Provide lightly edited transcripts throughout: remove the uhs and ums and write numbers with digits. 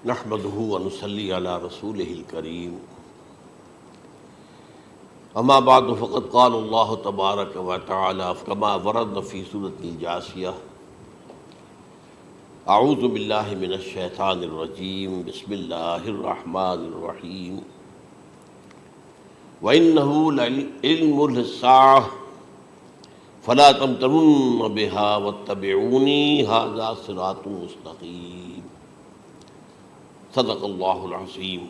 نحمده ونصلي على رسوله الكريم اما بعد فقد قال الله تبارك وتعالى كما ورد في سورة الجاثية اعوذ بالله من الشيطان الرجيم بسم الله الرحمن الرحيم وإنه لعلم للساعة فلا تمترن بها واتبعوني هذا صراط مستقيم صدق اللہ العظیم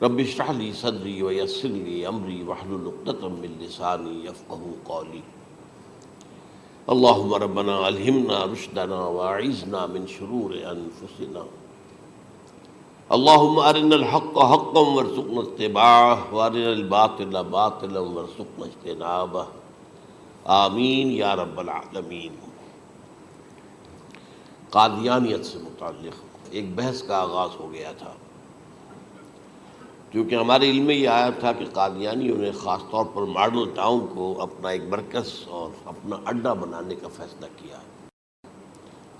رب اشرح لی صدری ویسر لی امری واحلل عقدۃ من لسانی یفقہوا قولی اللہم ربنا الہمنا رشدنا واعذنا من شرور انفسنا اللہم ارنا الحق حقا وارزقنا اتباعہ وارنا الباطل باطلا وارزقنا اجتنابہ آمین یا رب العالمین۔ قادیانیت سے متعلق ایک بحث کا آغاز ہو گیا تھا، کیونکہ ہمارے علم میں یہ آیا تھا کہ قادیانیوں نے خاص طور پر ماڈل ٹاؤن کو اپنا ایک مرکز اور اپنا اڈہ بنانے کا فیصلہ کیا،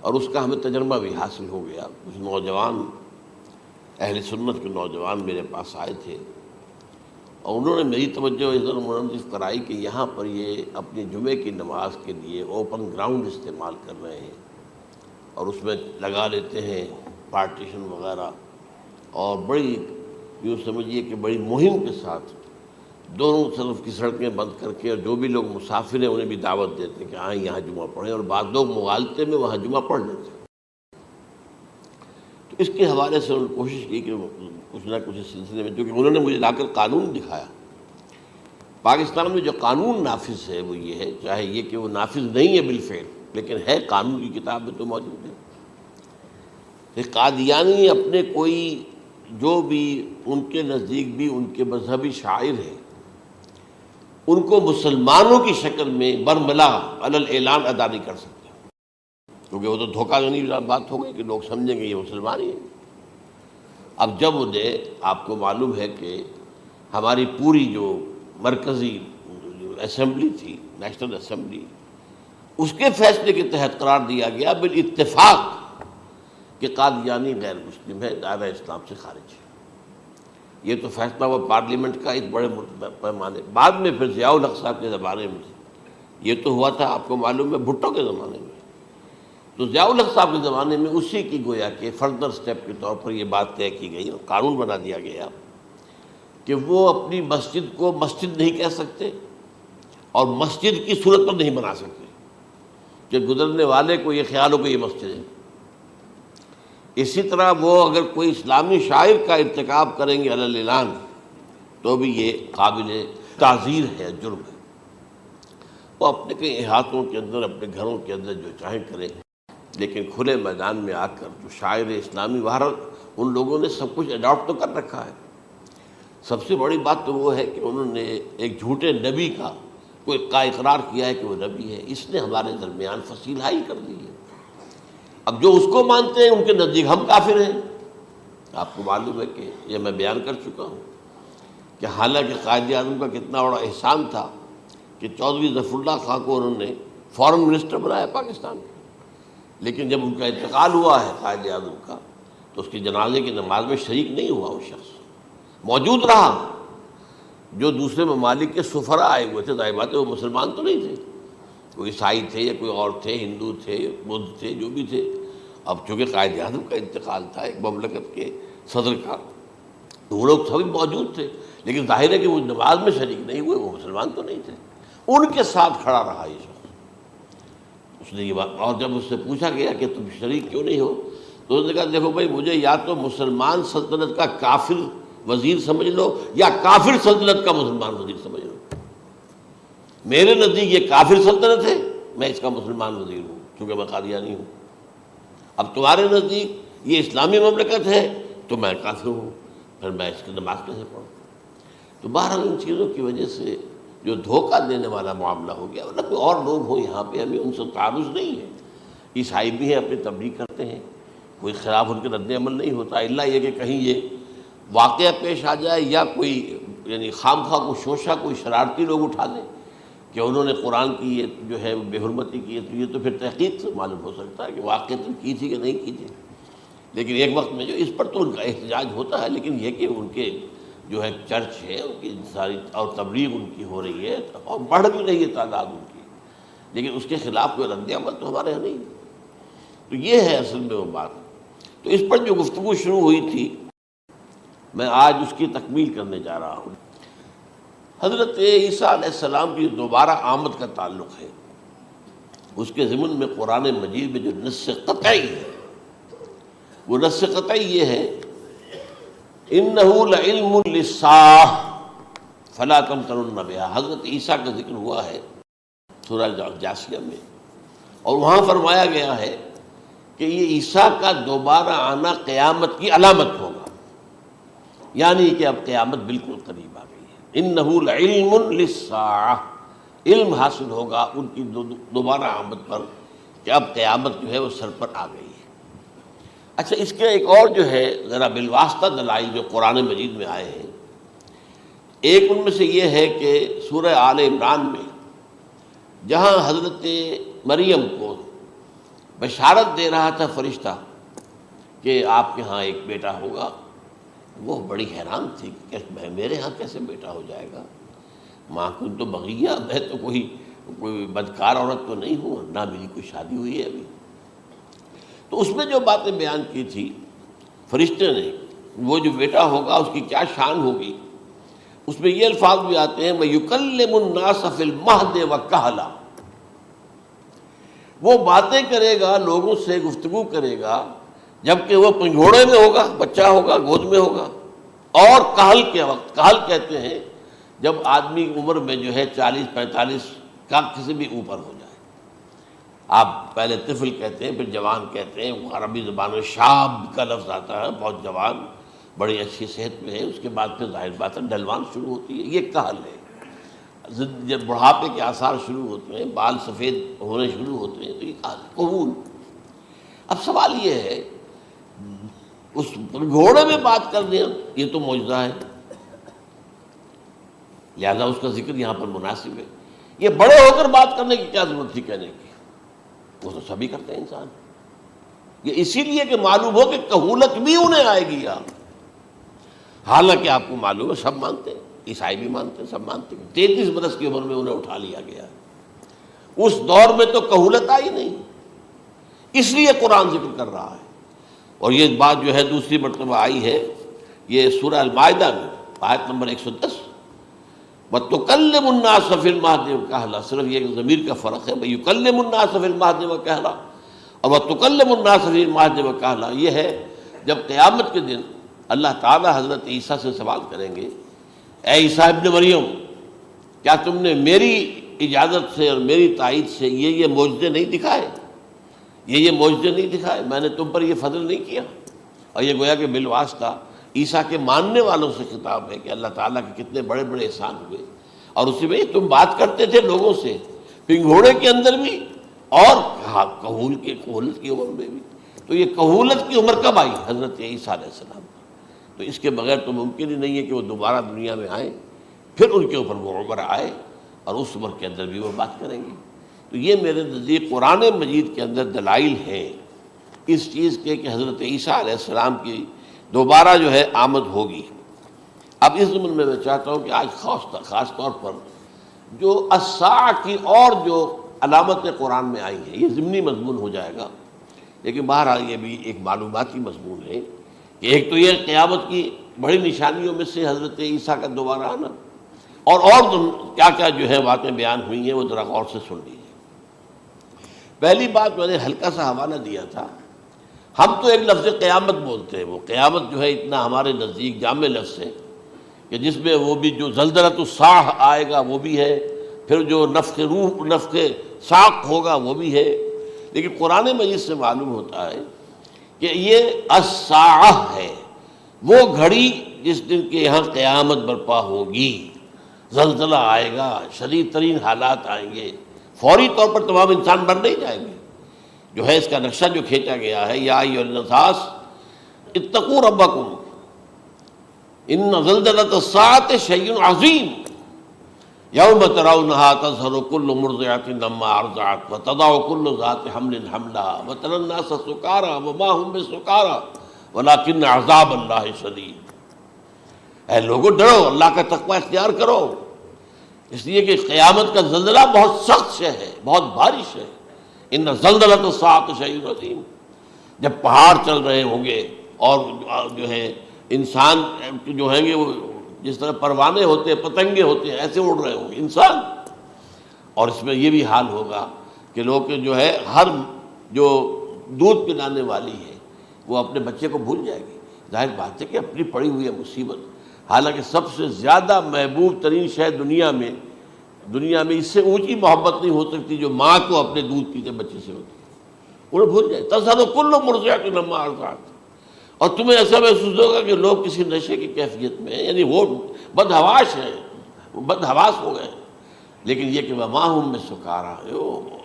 اور اس کا ہمیں تجربہ بھی حاصل ہو گیا۔ کچھ نوجوان اہل سنت کے نوجوان میرے پاس آئے تھے اور انہوں نے میری توجہ ادھر منعطف کرائی کہ یہاں پر یہ اپنی جمعے کی نماز کے لیے اوپن گراؤنڈ استعمال کر رہے ہیں اور اس میں لگا لیتے ہیں پارٹیشن وغیرہ، اور بڑی یوں سمجھیے کہ بڑی مہم کے ساتھ دونوں طرف کی سڑکیں بند کر کے، اور جو بھی لوگ مسافر ہیں انہیں بھی دعوت دیتے ہیں کہ آئیں یہاں جمعہ پڑھیں، اور بعض لوگ مغالطے میں وہاں جمعہ پڑھ لیتے ہیں۔ تو اس کے حوالے سے انہوں نے کوشش کی کہ کچھ نہ کچھ اس سلسلے میں، کیونکہ انہوں نے مجھے لا کر قانون دکھایا۔ پاکستان میں جو قانون نافذ ہے وہ یہ ہے، چاہے یہ کہ وہ نافذ نہیں ہے بالفعل، لیکن ہے، قانون کی کتاب میں تو موجود ہے کہ قادیانی اپنے کوئی جو بھی ان کے نزدیک بھی ان کے مذہبی شاعر ہیں ان کو مسلمانوں کی شکل میں برملا علی الاعلان ادا نہیں کر سکتے، کیونکہ وہ تو دھوکہ دھڑی بات ہو گئی کہ لوگ سمجھیں گے یہ مسلمان ہی ہیں۔ اب جب انہیں، آپ کو معلوم ہے کہ ہماری پوری جو مرکزی اسمبلی تھی، نیشنل اسمبلی، اس کے فیصلے کے تحت قرار دیا گیا بالاتفاق کہ قادیانی غیر مسلم ہے، دائرہ اسلام سے خارج ہے۔ یہ تو فیصلہ ہوا پارلیمنٹ کا ایک بڑے پیمانے، بعد میں پھر ضیاء الحق صاحب کے زمانے میں یہ تو ہوا تھا، آپ کو معلوم ہے، بھٹو کے زمانے میں۔ تو ضیاء الحق صاحب کے زمانے میں اسی کی گویا کہ فردر سٹیپ کے طور پر یہ بات طے کی گئی اور قانون بنا دیا گیا کہ وہ اپنی مسجد کو مسجد نہیں کہہ سکتے اور مسجد کی صورت پر نہیں بنا سکتے کہ گزرنے والے کو یہ خیال ہو کہ یہ مسجد ہے۔ اسی طرح وہ اگر کوئی اسلامی شاعر کا ارتکاب کریں گے علی الاعلان تو بھی یہ قابل تعزیر ہے، جرم ہے۔ وہ اپنے کئی احاطوں کے اندر، اپنے گھروں کے اندر جو چاہیں کریں، لیکن کھلے میدان میں آ کر جو شاعر اسلامی باہر ان لوگوں نے سب کچھ اڈاپٹ تو کر رکھا ہے۔ سب سے بڑی بات تو وہ ہے کہ انہوں نے ایک جھوٹے نبی کا اقرار کیا ہے کہ وہ نبی ہے، اس نے ہمارے درمیان فصیل حائی کر دی ہے۔ اب جو اس کو مانتے ہیں ان کے نزدیک ہم کافر ہیں۔ آپ کو معلوم ہے کہ یہ میں بیان کر چکا ہوں کہ حالانکہ قائد اعظم کا کتنا بڑا احسان تھا کہ چودھری ظفر اللہ خان کو انہوں نے فارن منسٹر بنایا پاکستان کا، لیکن جب ان کا انتقال ہوا ہے قائد اعظم کا تو اس کے جنازے کی نماز میں شریک نہیں ہوا، وہ شخص موجود رہا۔ جو دوسرے ممالک کے سفراء آئے ہوئے تھے، ظاہر بات ہے وہ مسلمان تو نہیں تھے، کوئی عیسائی تھے یا کوئی اور تھے، ہندو تھے، بدھ تھے، جو بھی تھے۔ اب چونکہ قائد اعظم کا انتقال تھا ایک مملکت کے صدر کا، تو وہ لوگ سبھی موجود تھے، لیکن ظاہر ہے کہ وہ نماز میں شریک نہیں ہوئے، وہ مسلمان تو نہیں تھے۔ ان کے ساتھ کھڑا رہا یہ شخص، اس نے یہ بات، اور جب اس سے پوچھا گیا کہ تم شریک کیوں نہیں ہو تو اس نے کہا دیکھو بھائی، مجھے یا تو مسلمان سلطنت کا کافر وزیر سمجھ لو یا کافر سلطنت کا مسلمان وزیر سمجھ لو۔ میرے نزدیک یہ کافر سلطنت ہے، میں اس کا مسلمان وزیر ہوں کیونکہ میں قادیانی ہوں۔ اب تمہارے نزدیک یہ اسلامی مملکت ہے تو میں کافر ہوں، پھر میں اس کی نماز کیسے پڑھوں؟ تو بہرحال ان چیزوں کی وجہ سے جو دھوکہ دینے والا معاملہ ہو گیا، ورنہ کوئی اور لوگ ہوں یہاں پہ، ہمیں ان سے تعارض نہیں ہے۔ عیسائی بھی ہیں، اپنی تبلیغ کرتے ہیں، کوئی خلاف ان کے رد عمل نہیں ہوتا، الا یہ کہ کہیں یہ واقعہ پیش آ جائے یا کوئی یعنی خام خواہ کو شوشہ کوئی شرارتی لوگ اٹھا لیں کہ انہوں نے قرآن کی یہ جو ہے بے حرمتی کی ہے، تو یہ تو پھر تحقیق سے معلوم ہو سکتا ہے کہ واقعتاً کی تھی کہ نہیں کی تھی۔ لیکن ایک وقت میں جو اس پر تو ان کا احتجاج ہوتا ہے، لیکن یہ کہ ان کے جو ہے چرچ ہے ان کی ساری اور تبلیغ ان کی ہو رہی ہے اور بڑھ بھی رہی ہے تعداد ان کی، لیکن اس کے خلاف کوئی رد عمل تو ہمارے یہاں نہیں۔ تو یہ ہے اصل میں وہ بات۔ تو اس پر جو گفتگو شروع ہوئی تھی میں آج اس کی تکمیل کرنے جا رہا ہوں۔ حضرت عیسیٰ علیہ السلام کی دوبارہ آمد کا تعلق ہے، اس کے ضمن میں قرآن مجید میں جو نص قطعی ہے وہ نص قطعی یہ ہے اِنَّهُ لَعِلْمٌ لِلسَّاعَةِ فَلَا تَمْتَرُنَّ بِهَا۔ حضرت عیسیٰ کا ذکر ہوا ہے سورہ جاثیہ میں، اور وہاں فرمایا گیا ہے کہ یہ عیسیٰ کا دوبارہ آنا قیامت کی علامت ہوگا، یعنی کہ اب قیامت بالکل قریب آ گئی ہے۔ اِنَّهُ لَعِلْمٌ لِلسَّاعَةِ، علم حاصل ہوگا ان کی دوبارہ آمد پر کہ اب قیامت جو ہے وہ سر پر آ گئی ہے۔ اچھا، اس کے ایک اور جو ہے ذرا بالواسطہ دلائل جو قرآن مجید میں آئے ہیں، ایک ان میں سے یہ ہے کہ سورہ آل عمران میں جہاں حضرت مریم کو بشارت دے رہا تھا فرشتہ کہ آپ کے ہاں ایک بیٹا ہوگا، وہ بڑی حیران تھی کہ میرے ہاں کیسے بیٹا ہو جائے گا، ماں کن تو بغیہ، میں تو کوئی بدکار عورت تو نہیں ہوں، نہ میری کوئی شادی ہوئی ہے ابھی۔ تو اس میں جو باتیں بیان کی تھی فرشتے نے، وہ جو بیٹا ہوگا اس کی کیا شان ہوگی، اس میں یہ الفاظ بھی آتے ہیں وَيُكَلِّمُ النَّاسَ فِي الْمَهْدِ وَكَهْلًا، وہ باتیں کرے گا، لوگوں سے گفتگو کرے گا جبکہ وہ پنجھوڑے میں ہوگا، بچہ ہوگا، گود میں ہوگا، اور کہل کے وقت، کہل کہتے ہیں جب آدمی عمر میں جو ہے 40-45 کا کسی بھی اوپر ہو جائے، آپ پہلے طفل کہتے ہیں پھر جوان کہتے ہیں، وہ عربی زبان میں شاب کا لفظ آتا ہے، بہت جوان، بڑی اچھی صحت میں ہے، اس کے بعد پھر ظاہر بات ہے ڈھلوان شروع ہوتی ہے، یہ کہل ہے۔ جب بڑھاپے کے آثار شروع ہوتے ہیں، بال سفید ہونے شروع ہوتے ہیں تو یہ کہل، قبول۔ اب سوال یہ ہے اس گھوڑے میں بات کر دیں، یہ تو معجزہ ہے، لہذا اس کا ذکر یہاں پر مناسب ہے۔ یہ بڑے ہو کر بات کرنے کی کیا ضرورت تھی کہنے کی، وہ تو سبھی کرتے ہیں انسان، یہ اسی لیے کہ معلوم ہو کہ کہولت بھی انہیں آئے گی یہاں، حالانکہ آپ کو معلوم ہے سب مانتے ہیں، عیسائی بھی مانتے ہیں، سب مانتے ہیں، 33 برس کی عمر میں انہیں اٹھا لیا گیا، اس دور میں تو کہولت آئی نہیں، اس لیے قرآن ذکر کر رہا ہے۔ اور یہ بات جو ہے دوسری مرتبہ آئی ہے یہ سورہ المائدہ میں آیت نمبر 110 وَتُكَلِّمُ النَّاسَ فِي الْمَهْدِ وَكَهْلًا، صرف یہ ضمیر کا فرق ہے، وَيُكَلِّمُ النَّاسَ فِي الْمَهْدِ وَكَهْلًا، اور وَتُكَلِّمُ النَّاسَ فِي الْمَهْدِ وَكَهْلًا یہ ہے جب قیامت کے دن اللہ تعالیٰ حضرت عیسیٰ سے سوال کریں گے، اے عیسیٰ ابن مریم، کیا تم نے میری اجازت سے اور میری تائید سے یہ معجزے نہیں دکھائے، یہ معجزے نہیں دکھائے، میں نے تم پر یہ فضل نہیں کیا؟ اور یہ گویا کہ بالواسطہ عیسیٰ کے ماننے والوں سے خطاب ہے کہ اللہ تعالیٰ کے کتنے بڑے بڑے احسان ہوئے، اور اسی میں تم بات کرتے تھے لوگوں سے پنگھوڑے کے اندر بھی اور کہولت کی عمر میں بھی، تو یہ کہولت کی عمر کب آئی؟ حضرت عیسیٰ علیہ السلام، تو اس کے بغیر تو ممکن ہی نہیں ہے کہ وہ دوبارہ دنیا میں آئیں، پھر ان کے اوپر وہ عمر آئے اور اس عمر کے اندر بھی وہ بات کریں گے۔ تو یہ میرے نزدیک قرآن مجید کے اندر دلائل ہیں اس چیز کے کہ حضرت عیسیٰ علیہ السلام کی دوبارہ جو ہے آمد ہوگی۔ اب اس ضمن میں چاہتا ہوں کہ آج خاص طور پر جو الساعہ کی اور جو علامتیں قرآن میں آئی ہیں، یہ ضمنی مضمون ہو جائے گا، لیکن بہرحال یہ بھی ایک معلوماتی مضمون ہے کہ ایک تو یہ قیامت کی بڑی نشانیوں میں سے حضرت عیسیٰ کا دوبارہ آنا، اور کیا کیا جو ہے باتیں بیان ہوئی ہیں وہ ذرا غور سے سن لیجیے۔ پہلی بات میں نے ہلکا سا حوالہ دیا تھا، ہم تو ایک لفظ قیامت بولتے ہیں، وہ قیامت جو ہے اتنا ہمارے نزدیک جامع لفظ ہے کہ جس میں وہ بھی جو زلزلۃ الساعہ آئے گا وہ بھی ہے، پھر جو نفخ روح نفخ ساق ہوگا وہ بھی ہے، لیکن قرآن مجید سے معلوم ہوتا ہے کہ یہ الساعہ ہے، وہ گھڑی جس دن کے یہاں قیامت برپا ہوگی، زلزلہ آئے گا، شدید ترین حالات آئیں گے، فوری طور پر تمام انسان بن نہیں جائیں گے۔ جو ہے اس کا نقشہ جو کھینچا گیا ہے، یا ایھا الناس اتقوا ربکم ان زلزلۃ الساعۃ شیء عظیم یوم ترونها تذہل کل مرضعۃ عما ارضعت وتضع کل ذات حمل حملها وتری الناس سکارى وما هم بسکارى ولیکن عذاب اللہ شدید، اے لوگو ڈرو، اللہ کا تقوی اختیار کرو، اس لیے کہ قیامت کا زلزلہ بہت سخت شے ہے، بہت بھاری شے ہے۔ ان زلزلۃ الساعۃ شیء عظیم، جب پہاڑ چل رہے ہوں گے اور جو ہے انسان جو ہیں گے وہ جس طرح پروانے ہوتے ہیں، پتنگے ہوتے ہیں، ایسے اڑ رہے ہوں گے انسان، اور اس میں یہ بھی حال ہوگا کہ لوگ جو ہے ہر جو دودھ پلانے والی ہے وہ اپنے بچے کو بھول جائے گی۔ ظاہر بات ہے کہ اپنی پڑی ہوئی ہے مصیبت، حالانکہ سب سے زیادہ محبوب ترین شے دنیا میں اس سے اونچی محبت نہیں ہو سکتی جو ماں کو اپنے دودھ پیتے بچے سے ہوتی ہے، انہیں بھول جائے۔ تذہب کل مرضعۃ عما ارضعت، اور تمہیں ایسا محسوس ہوگا کہ لوگ کسی نشے کی کیفیت میں ہیں، یعنی وہ بدحواش ہیں، وہ بدحواس ہو گئے، لیکن یہ کہ وما ہم بسکارى،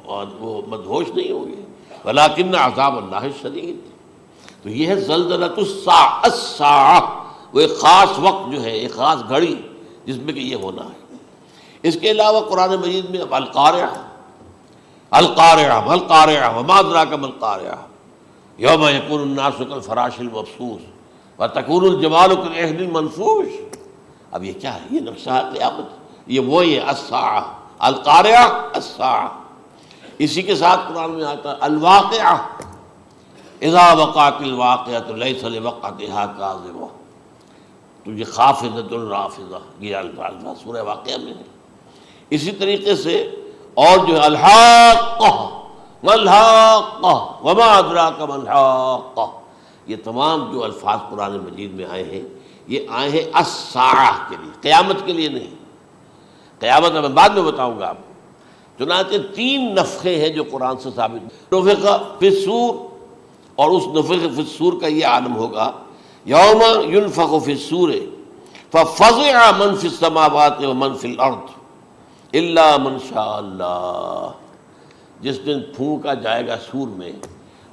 اور وہ مدہوش نہیں ہوں گے، ولکن عذاب اللہ شدید۔ تو یہ ہے زلزلۃ الساعہ، وہ ایک خاص وقت جو ہے، ایک خاص گھڑی جس میں کہ یہ ہونا ہے۔ اس کے علاوہ قرآن مجید میں اب القارعہ، القارعہ ما القارعہ وما ادراک ما القارعہ یوم یکون الناس کالفراش المبثوث وتکون الجبال کالعہن المنفوش۔ اب یہ کیا ہے؟ یہ نقشہ ہے قیامت، یہ وہی ہے الساعہ، القارعہ الساعہ۔ اسی کے ساتھ قرآن میں آتا ہے الواقعہ، اذا وقعت الواقعۃ لیس لوقعتها کاذبہ، تو یہ خافضۃ رافضہ، یہ الفاظ سورہ واقعہ میں ہے۔ اسی طریقے سے اور جو ہے الحاقہ ما الحاقہ وما ادراک ما الحاقہ، یہ تمام جو الفاظ قرآن مجید میں آئے ہیں یہ آئے ہیں الساعہ کے لیے، قیامت کے لیے نہیں۔ قیامت میں بعد میں بتاؤں گا آپ۔ چنانچہ 3 نفخے ہیں جو قرآن سے ثابت، نفخ فی الصور، اور اس نفخ فی الصور کا یہ عالم ہوگا یوم ینفخ فی الصور ففزع من فی السماوات ومن فی الارض الا من شاء اللہ، جس دن پھونکا جائے گا سور میں،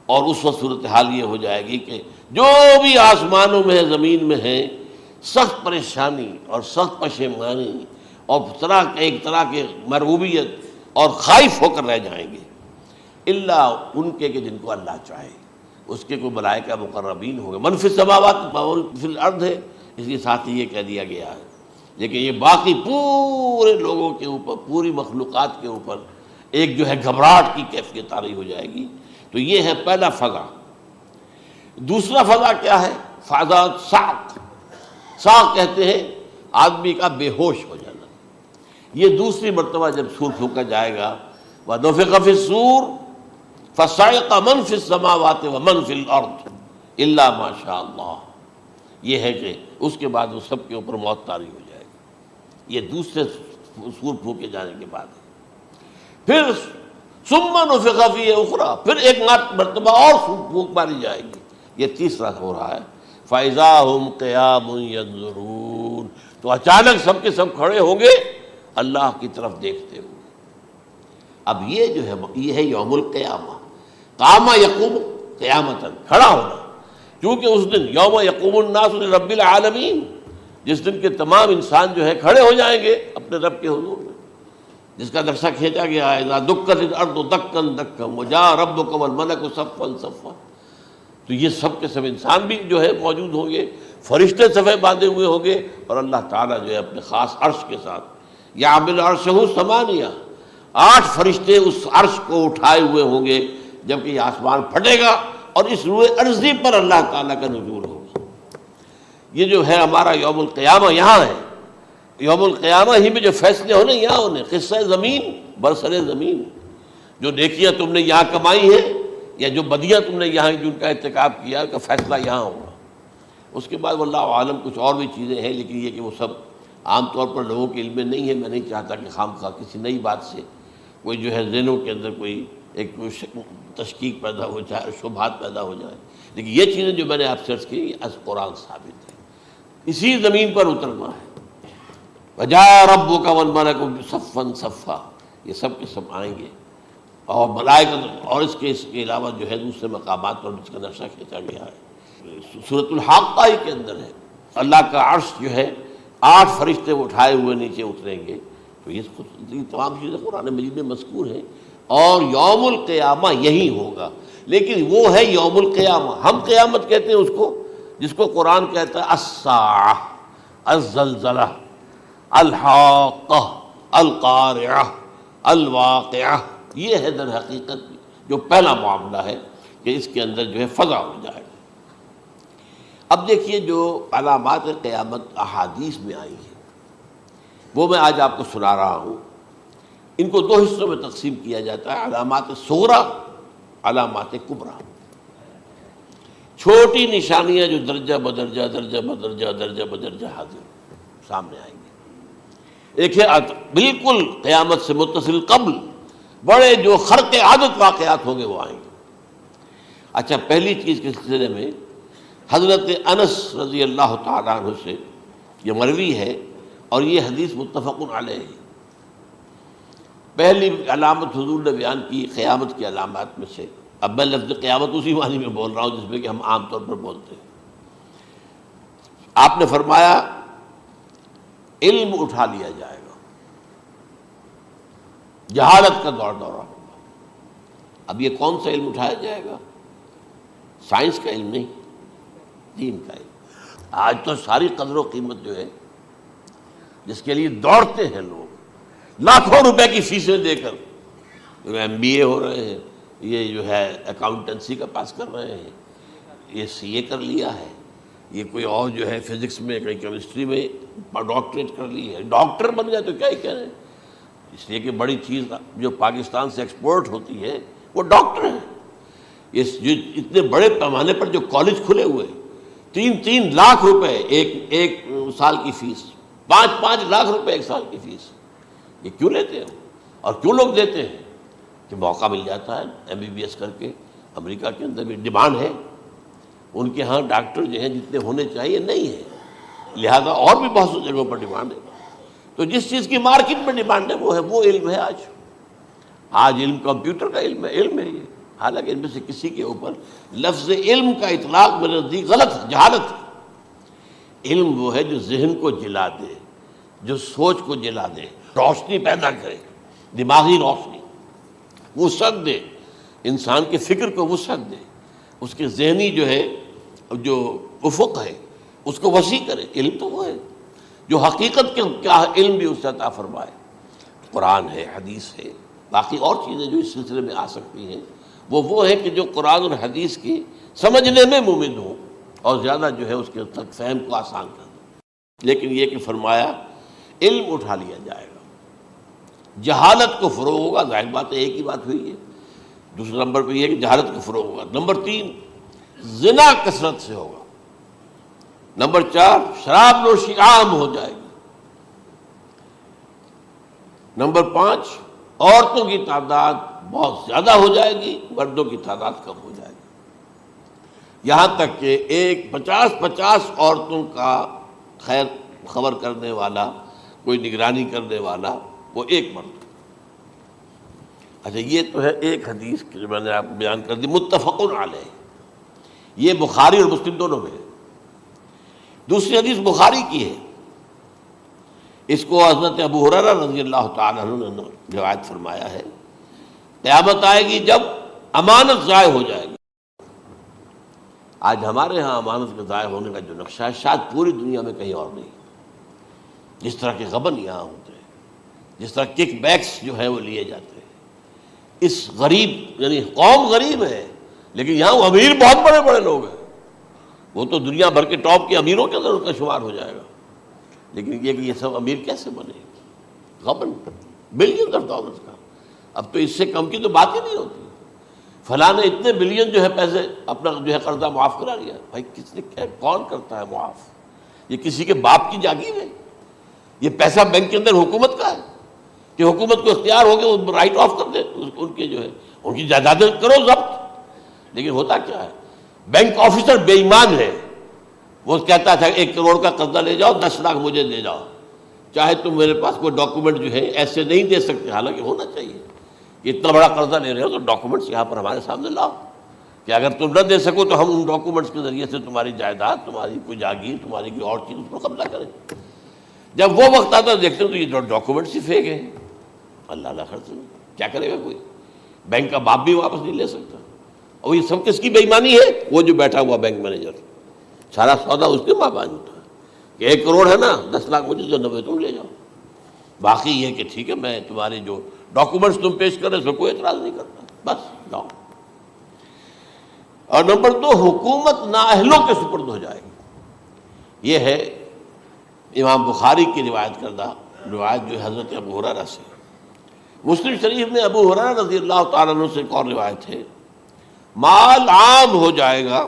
اور اس وقت صورتحال یہ ہو جائے گی کہ جو بھی آسمانوں میں ہے، زمین میں ہے، سخت پریشانی اور سخت پشیمانی اور ایک طرح کی مرعوبیت اور خائف ہو کر رہ جائیں گے، الا ان کے کہ جن کو اللہ چاہے، اس کے کوئی ملائکہ مقربین ہوں گے۔ من فی السماوات فی الارض ہے، اس کے ساتھ ہی یہ کہہ دیا گیا ہے، لیکن یہ باقی پورے لوگوں کے اوپر، پوری مخلوقات کے اوپر ایک جو ہے گھبراہٹ کی کیفیت طاری ہو جائے گی۔ تو یہ ہے پہلا فضا۔ دوسرا فضا کیا ہے؟ فضا صعق، صعق کہتے ہیں آدمی کا بے ہوش ہو جانا۔ یہ دوسری مرتبہ جب سور پھونکا جائے گا، وَنُفِخَ فِي الصُّورِ فَصَعِقَ مَن فِي السَّمَاوَاتِ وَمَن فِي الْأَرْضِ إِلَّا مَا شَاءَ اللَّهُ، یہ ہے کہ اس کے بعد وہ سب کے اوپر موت طاری ہو جائے گی۔ یہ دوسرے سور پھونکے جانے کے بعد ہے۔ پھر ثُمَّ نُفِخَ فِيهِ أُخْرَى، پھر ایک مرتبہ اور پھونک ماری جائے گی، یہ تیسرا ہو رہا ہے۔ فَإِذَا هُمْ قِيَامٌ يَنظُرُونَ، تو اچانک سب کے سب کھڑے ہوں گے اللہ کی طرف دیکھتے ہوئے۔ اب یہ جو ہے یہ ہے یوم القیامہ، قام یقوم قیامتاً، کھڑا ہونا، کیونکہ اس دن یوم یقوم الناس لرب العالمین، جس دن کے تمام انسان جو ہے کھڑے ہو جائیں گے اپنے رب کے حضور میں، جس کا نقشہ کھینچا گیا ہے اذا دکت الارض دکا دکا وجاء ربک والملک صفا صفا۔ تو یہ سب کے سب انسان بھی جو ہے موجود ہوں گے، فرشتے صفے باندھے ہوئے ہوں گے، اور اللہ تعالیٰ جو ہے اپنے خاص عرش کے ساتھ یحمل عرشہ ثمانیہ، 8 فرشتے اس عرش کو اٹھائے ہوئے ہوں گے، جبکہ یہ آسمان پھٹے گا اور اس روئے ارضی پر اللہ تعالیٰ کا نزول ہوگا۔ یہ جو ہے ہمارا یوم القیامہ یہاں ہے، یوم القیامہ ہی میں جو فیصلے ہونے یہاں ہونے، قصہ زمین برسر زمین، جو نیکیاں تم نے یہاں کمائی ہیں یا جو بدیاں تم نے یہاں جن کا ارتکاب کیا، کا فیصلہ یہاں ہوگا۔ اس کے بعد واللہ عالم کچھ اور بھی چیزیں ہیں، لیکن یہ کہ وہ سب عام طور پر لوگوں کے علم میں نہیں ہے۔ میں نہیں چاہتا کہ خام خواہ کسی نئی بات سے کوئی جو ہے ذہنوں کے اندر کوئی ایک تشکیک پیدا ہو جائے، شبہات پیدا ہو جائے، لیکن یہ چیزیں جو میں نے آپ سے عرض کی یہ از قرآن ثابت ہے، اسی زمین پر اترنا ہے۔ وَجَاءَ رَبُّكَ وَالْمَلَكُ صَفًّا صَفًّا، یہ سب کے سب آئیں گے، اور ملائکہ، اور اس کے علاوہ جو ہے دوسرے مقامات پر جس کا نقشہ کھینچا گیا ہے سورۃ الحاقہ کے اندر ہے۔ اللہ کا عرش جو ہے 8 فرشتے اٹھائے ہوئے نیچے اتریں گے۔ تو یہ تمام چیزیں قرآن مجید میں مذکور ہیں، اور یوم القیامہ یہی ہوگا، لیکن وہ ہے یوم القیامہ، ہم قیامت کہتے ہیں اس کو، جس کو قرآن کہتا ہے الساعہ، الزلزلہ، الحاقہ، القارعہ، الواقعہ، یہ ہے در حقیقت جو پہلا معاملہ ہے کہ اس کے اندر جو ہے فضا ہو جائے گا۔ اب دیکھیے جو علامات قیامت احادیث میں آئی ہیں وہ میں آج آپ کو سنا رہا ہوں۔ ان کو دو حصوں میں تقسیم کیا جاتا ہے، علامات صغریٰ، علامات کبریٰ۔ چھوٹی نشانیاں جو درجہ بدرجہ درجہ بدرجہ درجہ بدرجہ حاضر سامنے آئیں گے۔ ایک ہے بالکل قیامت سے متصل قبل بڑے جو خرق عادت واقعات ہوں گے وہ آئیں گے۔ اچھا، پہلی چیز کے سلسلے میں حضرت انس رضی اللہ تعالیٰ عنہ سے یہ مروی ہے اور یہ حدیث متفق علیہ ہے۔ پہلی علامت حضور نے بیان کی قیامت کی علامات میں سے، اب میں لفظ قیامت اسی معنی میں بول رہا ہوں جس میں کہ ہم عام طور پر بولتے ہیں۔ آپ نے فرمایا علم اٹھا لیا جائے گا، جہالت کا دور دورہ ہوگا۔ اب یہ کون سا علم اٹھایا جائے گا؟ سائنس کا علم نہیں، دین کا علم۔ آج تو ساری قدر و قیمت جو ہے جس کے لیے دوڑتے ہیں لوگ لاکھوں روپے کی فیسیں دے کر، ایم بی اے ہو رہے ہیں، یہ جو ہے اکاؤنٹنسی کا پاس کر رہے ہیں، یہ سی اے کر لیا ہے، یہ کوئی اور جو ہے فزکس میں کوئی کیمسٹری میں ڈاکٹریٹ کر لی ہے، ڈاکٹر بن گئے تو کیا ہی کہہ رہے ہیں۔ اس لیے کہ بڑی چیز جو پاکستان سے ایکسپورٹ ہوتی ہے وہ ڈاکٹر ہیں۔ یہ اتنے بڑے پیمانے پر جو کالج کھلے ہوئے، 3 لاکھ روپے ایک سال کی فیس، 5 لاکھ روپے ایک سال کی فیس، یہ کیوں لیتے ہیں اور کیوں لوگ دیتے ہیں؟ کہ موقع مل جاتا ہے ایم بی بی ایس کر کے۔ امریکہ کے اندر بھی ڈیمانڈ ہے، ان کے ہاں ڈاکٹر جو ہیں جتنے ہونے چاہیے نہیں ہیں، لہذا اور بھی بہت سی جگہوں پر ڈیمانڈ ہے۔ تو جس چیز کی مارکیٹ میں ڈیمانڈ ہے وہ علم ہے۔ آج علم کمپیوٹر کا علم ہے یہ، حالانکہ ان میں سے کسی کے اوپر لفظ علم کا اطلاق میرے نزدیک غلط ہے، جہالت ہے۔ علم وہ ہے جو ذہن کو جلا دے، جو سوچ کو جلا دے، روشنی پیدا کرے، دماغی روشنی، وسعت دے، انسان کے فکر کو وسعت دے، اس کے ذہنی جو ہے جو افق ہے اس کو وسیع کرے۔ علم تو وہ ہے جو حقیقت کے کیا علم بھی اس سے عطا فرمائے۔ قرآن ہے، حدیث ہے، باقی اور چیزیں جو اس سلسلے میں آ سکتی ہیں وہ ہے کہ جو قرآن اور حدیث کی سمجھنے میں مومن ہوں اور زیادہ جو ہے اس کے تک فہم کو آسان کر دیں۔ لیکن یہ کہ فرمایا علم اٹھا لیا جائے گا، جہالت کو فروغ ہوگا، ظاہر بات ہے ایک ہی بات ہوئی ہے۔ دوسرے نمبر پہ یہ کہ جہالت کو فروغ ہوگا۔ نمبر 3 زنا کثرت سے ہوگا۔ نمبر 4 شراب نوشی عام ہو جائے گی۔ نمبر 5 عورتوں کی تعداد بہت زیادہ ہو جائے گی، مردوں کی تعداد کم ہو جائے گی، یہاں تک کہ 50 عورتوں کا خیر خبر کرنے والا، کوئی نگرانی کرنے والا، وہ ایک مرد۔ اچھا، یہ تو ہے ایک حدیث جو میں نے آپ کو بیان کر دی، متفق علیہ، یہ بخاری اور مسلم دونوں میں ہے۔ دوسری حدیث بخاری کی ہے، اس کو حضرت ابو ہریرہ رضی اللہ تعالیٰ عنہ نے روایت فرمایا ہے، قیامت آئے گی جب امانت ضائع ہو جائے گی۔ آج ہمارے ہاں امانت کے ضائع ہونے کا جو نقشہ ہے شاید پوری دنیا میں کہیں اور نہیں۔ جس طرح کے غبن یہاں ہوتے ہیں، جس طرح کک بیکس جو ہے وہ لیے جاتے ہیں، اس غریب یعنی قوم غریب ہے لیکن یہاں وہ امیر بہت بڑے بڑے لوگ ہیں، وہ تو دنیا بھر کے ٹاپ کے امیروں کے اندر ان کا شمار ہو جائے گا۔ لیکن یہ کہ یہ سب امیر کیسے بنے؟ غبن بلین دولت کا، اب تو اس سے کم کی تو بات ہی نہیں ہوتی۔ فلاں نے اتنے بلین جو ہے پیسے اپنا جو ہے قرضہ معاف کرا لیا۔ بھائی کس نے کیا، کون کرتا ہے معاف؟ یہ کسی کے باپ کی جاگیر ہے؟ یہ پیسہ بینک کے اندر حکومت کا ہے کہ حکومت کو اختیار ہو کے وہ رائٹ آف کر دے ان کے جو ہے ان کی جائیدادیں کرو ضبط۔ لیکن ہوتا کیا ہے، بینک آفیسر بے ایمان ہے، وہ کہتا تھا 1 کروڑ کا قرضہ لے جاؤ، 10 لاکھ مجھے دے جاؤ، چاہے تم میرے پاس کوئی ڈاکومنٹ جو ہے ایسے نہیں دے سکتے، حالانکہ ہونا چاہیے کہ اتنا بڑا قرضہ لے رہے ہو تو ڈاکومنٹس یہاں پر ہمارے سامنے لاؤ کہ اگر تم نہ دے سکو تو ہم ان ڈاکومنٹس کے ذریعے سے تمہاری جائیداد، تمہاری کوئی جاگیر، تمہاری کوئی اور چیز اس پر قبضہ کریں۔ جب وہ وقت آتا ہے دیکھتے ہیں تو یہ ڈاکومنٹس ہی فیک ہیں۔ اللہ اللہ خرچ کیا کرے گا کوئی؟ بینک کا باپ بھی واپس نہیں لے سکتا۔ اور یہ سب کس کی بے ایمانی ہے؟ وہ جو بیٹھا ہوا بینک مینیجر، سارا سودا اس کے مابین ہوتا ہے کہ 1 کروڑ ہے نا، 10 لاکھ مجھے دو، 90 تم لے جاؤ، باقی یہ کہ ٹھیک ہے میں تمہارے جو ڈاکومنٹس تم پیش کر رہے اس پہ کوئی اعتراض نہیں کرتا، بس جاؤ۔ اور نمبر 2، حکومت نااہلوں کے سپرد ہو جائے گی۔ یہ ہے امام بخاری کی روایت کردہ روایت جو حضرت ابو ہریرہ سے۔ مسلم شریف میں ابو ہریرہ رضی اللہ تعالیٰ عنہ سے ایک اور روایت ہے، مال عام ہو جائے گا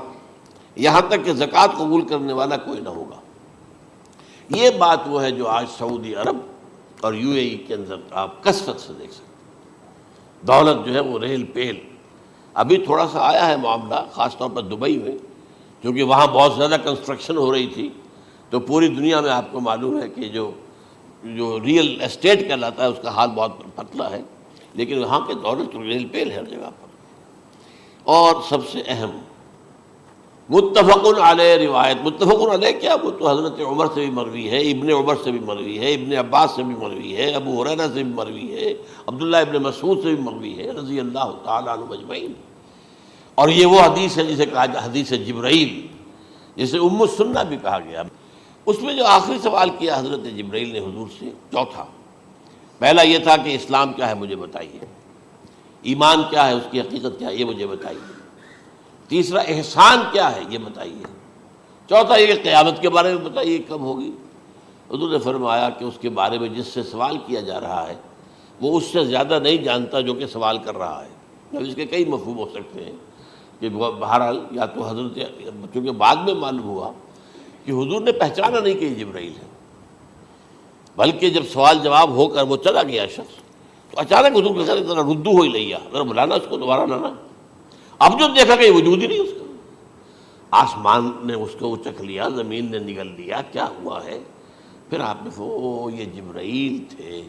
یہاں تک کہ زکوٰۃ قبول کرنے والا کوئی نہ ہوگا۔ یہ بات وہ ہے جو آج سعودی عرب اور UAE کے اندر آپ کثرت سے دیکھ سکتے ہیں۔ دولت جو ہے وہ ریل پیل، ابھی تھوڑا سا آیا ہے معاملہ خاص طور پر دبئی میں، کیونکہ وہاں بہت زیادہ کنسٹرکشن ہو رہی تھی، تو پوری دنیا میں آپ کو معلوم ہے کہ جو ریئل اسٹیٹ کہلاتا ہے اس کا حال بہت پتلا ہے، لیکن وہاں کے دولت ریل پیل ہے ہر جگہ پر۔ اور سب سے اہم متفق علیہ روایت، متفق علیہ کیا، وہ تو حضرت عمر سے بھی مروی ہے، ابن عمر سے بھی مروی ہے، ابن عباس سے بھی مروی ہے، ابو ہریرہ سے بھی مروی ہے، عبداللہ ابن مسعود سے بھی مروی ہے رضی اللہ تعالیٰ عنہ اجمعین۔ اور یہ وہ حدیث ہے جسے کہا جائے حدیث جبرائیل، جسے ام السنہ بھی کہا گیا۔ اس میں جو آخری سوال کیا حضرت جبرائیل نے حضور سے، چوتھا، پہلا یہ تھا کہ اسلام کیا ہے مجھے بتائیے، ایمان کیا ہے، اس کی حقیقت کیا ہے یہ مجھے بتائیے، تیسرا احسان کیا ہے یہ بتائیے، چوتھا یہ کہ قیامت کے بارے میں بتائیے کب ہوگی۔ حضور نے فرمایا کہ اس کے بارے میں جس سے سوال کیا جا رہا ہے وہ اس سے زیادہ نہیں جانتا جو کہ سوال کر رہا ہے۔ اب اس کے کئی مفہوم ہو سکتے ہیں کہ بہرحال یا تو حضرت، چونکہ بعد میں معلوم ہوا کہ حضور نے پہچانا نہیں کہ یہ جبرائیل ہے، بلکہ جب سوال جواب ہو کر وہ چلا گیا شخص تو اچانک حضور کے ساتھ ذرا ردو ہو ہی لیا، ذرا بلانا اس کو دوبارہ لانا۔ اب جو دیکھا کہ وجود ہی نہیں اس کا، آسمان نے اس کو اچک لیا، زمین نے نگل لیا، کیا ہوا ہے؟ پھر آپ نے یہ جبرائیل تھے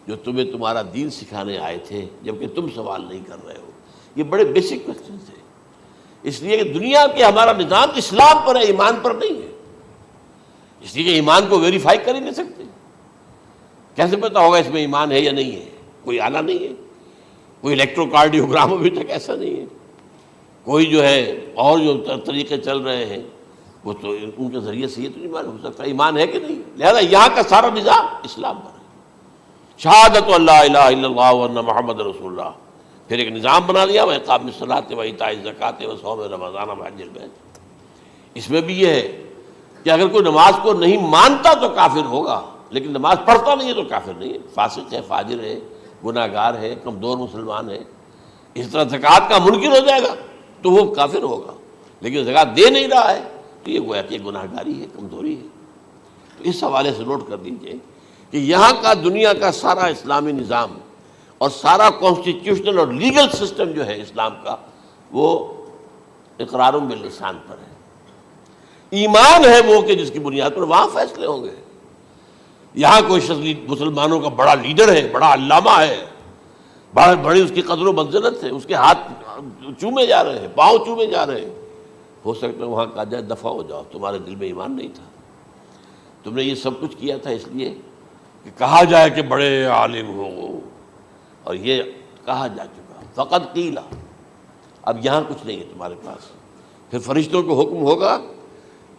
جو تمہیں تمہارا دین سکھانے آئے تھے جبکہ تم سوال نہیں کر رہے ہو۔ یہ بڑے بیسک کوسچن تھے، اس لیے کہ دنیا کے ہمارا نظام اسلام پر ہے، ایمان پر نہیں ہے، اس لیے کہ ایمان کو ویریفائی کر ہی نہیں سکتے۔ کیسے پتہ ہوگا اس میں ایمان ہے یا نہیں ہے؟ کوئی آلہ نہیں ہے، کوئی الیکٹروکارڈیوگرام ابھی تک ایسا نہیں ہے، کوئی جو ہے اور جو طریقے چل رہے ہیں وہ تو ان کے ذریعے سے یہ تو نہیں معلوم ہو سکتا ایمان ہے کہ نہیں۔ لہذا یہاں کا سارا نظام اسلام پر ہے، شہادت اللہ الہ الا اللہ وان محمد رسول اللہ، پھر ایک نظام بنا دیا، وہ اقام الصلاۃ و ایتاء الزکوٰۃ و صوم رمضان و حج البیت۔ اس میں بھی یہ ہے کہ اگر کوئی نماز کو نہیں مانتا تو کافر ہوگا، لیکن نماز پڑھتا نہیں ہے تو کافر نہیں ہے، فاسق ہے، فاجر ہے، گناہ گار ہے، کمزور مسلمان ہے۔ اس طرح زکوٰۃ کا منکر ہو جائے گا تو وہ کافر ہوگا، لیکن زکوٰۃ دے نہیں رہا ہے تو یہ گویا کہ گناہ گاری ہے، کمزوری ہے۔ تو اس حوالے سے نوٹ کر دیجئے کہ یہاں کا دنیا کا سارا اسلامی نظام اور سارا کانسٹیٹیوشنل اور لیگل سسٹم جو ہے اسلام کا وہ اقرار باللسان پر ہے، ایمان ہے وہ کہ جس کی بنیاد پر وہاں فیصلے ہوں گے۔ یہاں کوئی شخص مسلمانوں کا بڑا لیڈر ہے، بڑا علامہ ہے، بڑی اس کی قدر و منزلت ہے، اس کے ہاتھ چومے جا رہے ہیں، پاؤں چومے جا رہے ہیں، ہو سکتا ہے وہاں کہا جائے دفع ہو جاؤ، تمہارے دل میں ایمان نہیں تھا، تم نے یہ سب کچھ کیا تھا اس لیے کہ کہا جائے کہ بڑے عالم ہو، اور یہ کہا جا چکا فقط قیلا، اب یہاں کچھ نہیں ہے تمہارے پاس۔ پھر فرشتوں کو حکم ہوگا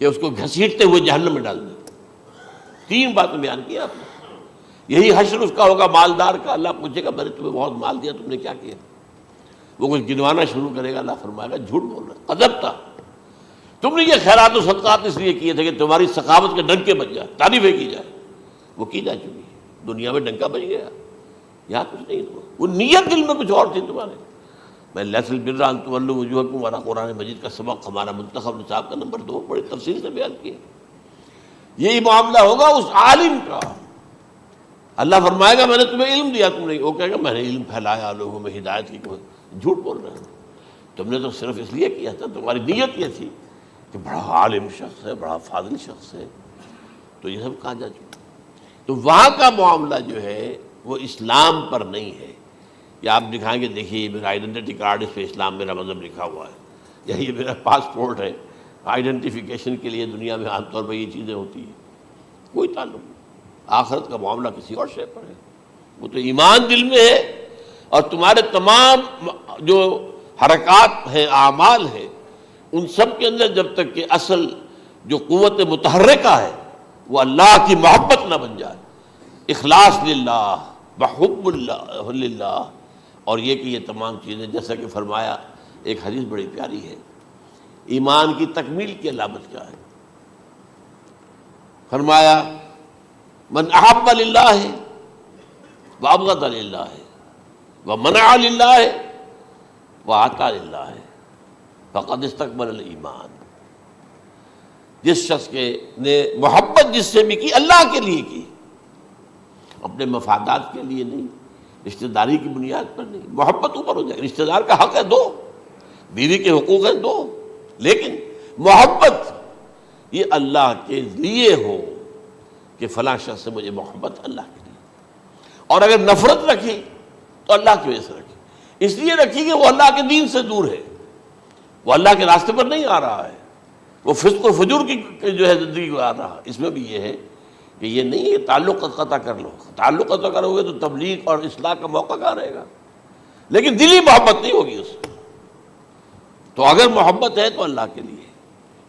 کہ اس کو گھسیٹتے ہوئے جہنم میں ڈال دیں۔ 3 باتیں بیان کی آپ نے، یہی حشر اس کا ہوگا مالدار کا، اللہ پوچھے گا میں نے تمہیں بہت مال دیا تم نے کیا کیا؟ وہ کچھ گنوانا شروع کرے گا، اللہ فرمائے گا جھوٹ بول رہا، قذبتا، تم نے یہ خیرات و صدقات اس لیے کیے تھے کہ تمہاری سخاوت کے ڈنکے بج جائے، تعریفیں کی جائے، وہ کی جا چکی ہے، دنیا میں ڈنکا بج گیا، یہاں کچھ نہیں، وہ نیت دل میں کچھ اور تھی تمہارے۔ میں لیس البر ان تولوا وجوہکم والا قرآن مجید کا سبق ہمارا منتخب نصاب کا نمبر 2 بڑی تفصیل سے بیان کیا۔ یہی معاملہ ہوگا اس عالم کا، اللہ فرمائے گا میں نے تمہیں علم دیا، تم نے، وہ کہے گا میں نے علم پھیلایا لوگوں میں ہدایت کی، جھوٹ بول رہے ہیں، تم نے تو صرف اس لیے کیا تھا، تمہاری نیت یہ تھی کہ بڑا عالم شخص ہے، بڑا فاضل شخص ہے، تو یہ سب کہا جا چکا۔ تو وہاں کا معاملہ جو ہے وہ اسلام پر نہیں ہے، یا آپ دکھائیں گے دیکھیے میرا آئیڈینٹی کارڈ، اس پہ اسلام میرا مذہب لکھا ہوا ہے، یا یہ میرا پاسپورٹ ہے، آئیڈینٹیفیکیشن کے لیے دنیا میں عام طور پر یہ چیزیں ہوتی ہیں، کوئی تعلق نہیں۔ آخرت کا معاملہ کسی اور شے پر ہے، وہ تو ایمان دل میں ہے، اور تمہارے تمام جو حرکات ہیں، اعمال ہیں، ان سب کے اندر جب تک کہ اصل جو قوت متحرکہ ہے وہ اللہ کی محبت نہ بن جائے، اخلاص للہ، بحب اللہ للہ، اور یہ کہ یہ تمام چیزیں جیسا کہ فرمایا، ایک حدیث بڑی پیاری ہے، ایمان کی تکمیل کی علامت کیا ہے؟ فرمایا من احب للہ وابغض للہ ومنع للہ واعطى للہ فقد استکمل الایمان، جس شخص کے نے محبت جس سے بھی کی اللہ کے لیے کی، اپنے مفادات کے لیے نہیں، رشتہ داری کی بنیاد پر نہیں، محبت اوپر ہو جائے، رشتہ دار کا حق ہے دو، بیوی کے حقوق ہیں دو، لیکن محبت یہ اللہ کے لیے ہو کہ فلاں شخص سے مجھے محبت اللہ کے لیے، اور اگر نفرت رکھی تو اللہ کی وجہ سے رکھی، اس لیے رکھی کہ وہ اللہ کے دین سے دور ہے، وہ اللہ کے راستے پر نہیں آ رہا ہے، وہ فسق و فجور کی جو ہے زندگی کو آ رہا ہے۔ اس میں بھی یہ ہے کہ یہ نہیں ہے تعلق قطع کر لو، تعلق قطع کرو گے تو تبلیغ اور اصلاح کا موقع کہاں رہے گا، لیکن دلی محبت نہیں ہوگی اس میں۔ تو اگر محبت ہے تو اللہ کے لیے،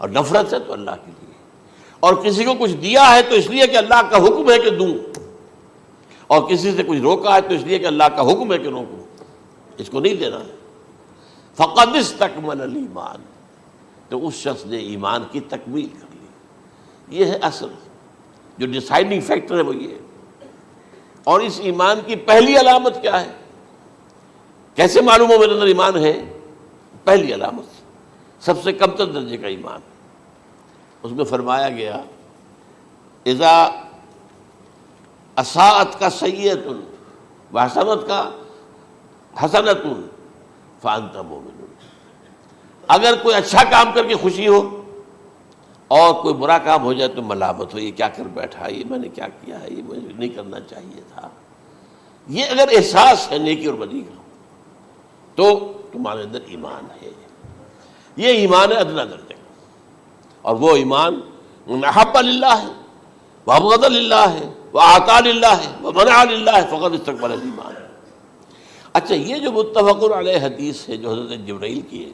اور نفرت ہے تو اللہ کے لیے، اور کسی کو کچھ دیا ہے تو اس لیے کہ اللہ کا حکم ہے کہ دوں، اور کسی سے کچھ روکا ہے تو اس لیے کہ اللہ کا حکم ہے کہ روکوں، اس کو نہیں دینا ہے۔ فقد استکمل الایمان، تو اس شخص نے ایمان کی تکمیل کر لی۔ یہ ہے اصل جو ڈیسائیڈنگ فیکٹر ہے، وہ یہ ہے۔ اور اس ایمان کی پہلی علامت کیا ہے؟ کیسے معلوم ہو میرے اندر ایمان ہے؟ پہلی علامت سب سے کم تر درجے کا ایمان، اس میں فرمایا گیا اذا اساءت کا سیئۃ وحسنت کا حسنۃ فانت مومن، اگر کوئی اچھا کام کر کے خوشی ہو اور کوئی برا کام ہو جائے تو ملامت ہو، یہ کیا کر بیٹھا، یہ میں نے کیا کیا ہے، یہ مجھے نہیں کرنا چاہیے تھا، یہ اگر احساس ہے نیکی اور بدی کا تو تمہارے اندر ایمان ہے۔ یہ ایمان ہے ادنا درجے کا، اور وہ ایمان من احب للہ ہے وابغض للہ ہے واعطى للہ ہے ومنع للہ فقد استکمل الایمان۔ اچھا، یہ جو متفق علیہ حدیث ہے جو حضرت جبرائیل کی ہے،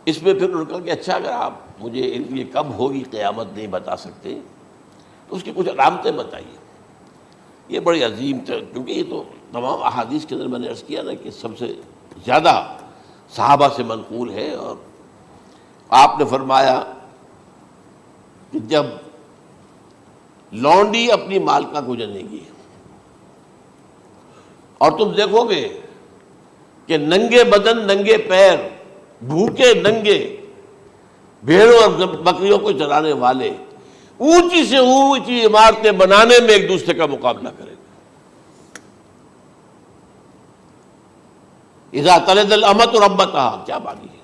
اس میں پھر انہوں نے کہا کہ اچھا اگر آپ مجھے یہ کب ہوگی قیامت نہیں بتا سکتے تو اس کی کچھ علامتیں بتائیے۔ یہ بڑی عظیم کیونکہ یہ تو تمام احادیث کے اندر میں نے عرض کیا نا کہ سب سے زیادہ صحابہ سے منقول ہے، اور آپ نے فرمایا کہ جب لونڈی اپنی مالکہ کو جنے گی اور تم دیکھو گے کہ ننگے بدن ننگے پیر بھوکے ننگے بھیڑوں اور بکریوں کو چرانے والے اونچی سے اونچی عمارتیں بنانے میں ایک دوسرے کا مقابلہ کریں گے۔ اذا تلد الامۃ ربتها، کیا بات ہے،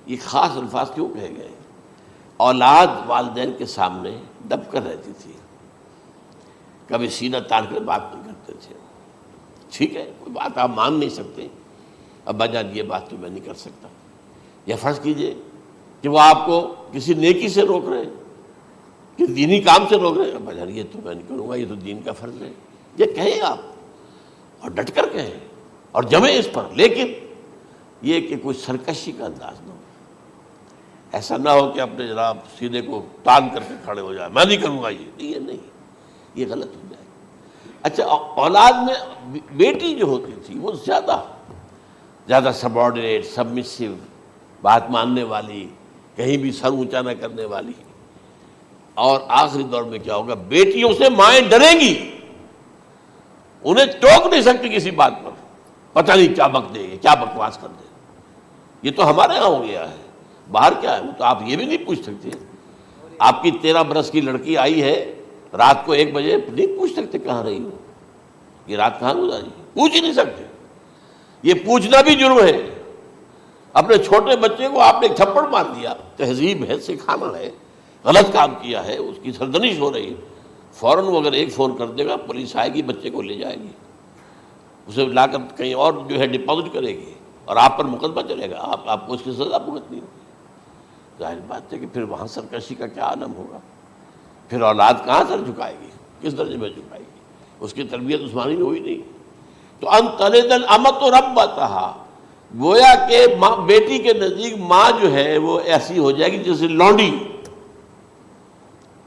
یہ خاص الفاظ کیوں کہے گئے؟ اولاد والدین کے سامنے دب کر رہتی تھی، کبھی سینہ تان کر بات نہیں کرتے تھے، ٹھیک ہے کوئی بات آپ مان نہیں سکتے، ابا جان یہ بات تو میں نہیں کر سکتا، یا فرض کیجئے کہ وہ آپ کو کسی نیکی سے روک رہے ہیں، کسی دینی کام سے روک رہے ہیں، ابا جان یہ تو میں نہیں کروں گا، یہ تو دین کا فرض ہے، یہ کہیں آپ، اور ڈٹ کر کہیں اور جمیں اس پر، لیکن یہ کہ کوئی سرکشی کا انداز نہ ہو، ایسا نہ ہو کہ اپنے جناب سیدھے کو تان کر کے کھڑے ہو جائے، میں نہیں کروں گا، یہ نہیں، یہ غلط ہو جائے۔ اچھا، اولاد میں بیٹی جو ہوتی تھی وہ زیادہ سبارڈینیٹ، سبمسیو، بات ماننے والی، کہیں بھی سر اونچا نہ کرنے والی، اور آخری دور میں کیا ہوگا، بیٹیوں سے مائیں ڈریں گی، انہیں ٹوک نہیں سکتی کسی بات پر، پتہ نہیں کیا بک دے، کیا بکواس کر دے۔ یہ تو ہمارے ہاں ہو گیا ہے، باہر کیا ہے وہ تو آپ یہ بھی نہیں پوچھ سکتے۔ آپ کی 13 برس کی لڑکی آئی ہے رات کو 1 بجے، نہیں پوچھ سکتے کہاں رہی ہو، یہ رات کہاں گزاری، پوچھ ہی نہیں سکتے۔ یہ پوچھنا بھی جرم ہے۔ اپنے چھوٹے بچے کو آپ نے ایک تھپڑ مار دیا، تہذیب ہے، سکھانا ہے، غلط کام کیا ہے، اس کی سرزنش ہو رہی ہے، فوراً وہ اگر ایک فون کر دے گا پولیس آئے گی، بچے کو لے جائے گی، اسے لا کر کہیں اور جو ہے ڈپازٹ کرے گی، اور آپ پر مقدمہ چلے گا، آپ کو اس کی سزا بھگتنی ہوگی۔ ظاہر بات ہے کہ پھر وہاں سرکشی کا کیا عالم ہوگا، پھر اولاد کہاں سر جھکائے گی، کس درجے میں جھکائے گی، اس کی تربیت عثمانی میں ہوئی نہیں۔ تو ان تلد الامۃ ربتها، گویا کہ ماں بیٹی کے نزدیک ماں جو ہے وہ ایسی ہو جائے گی جیسے لونڈی،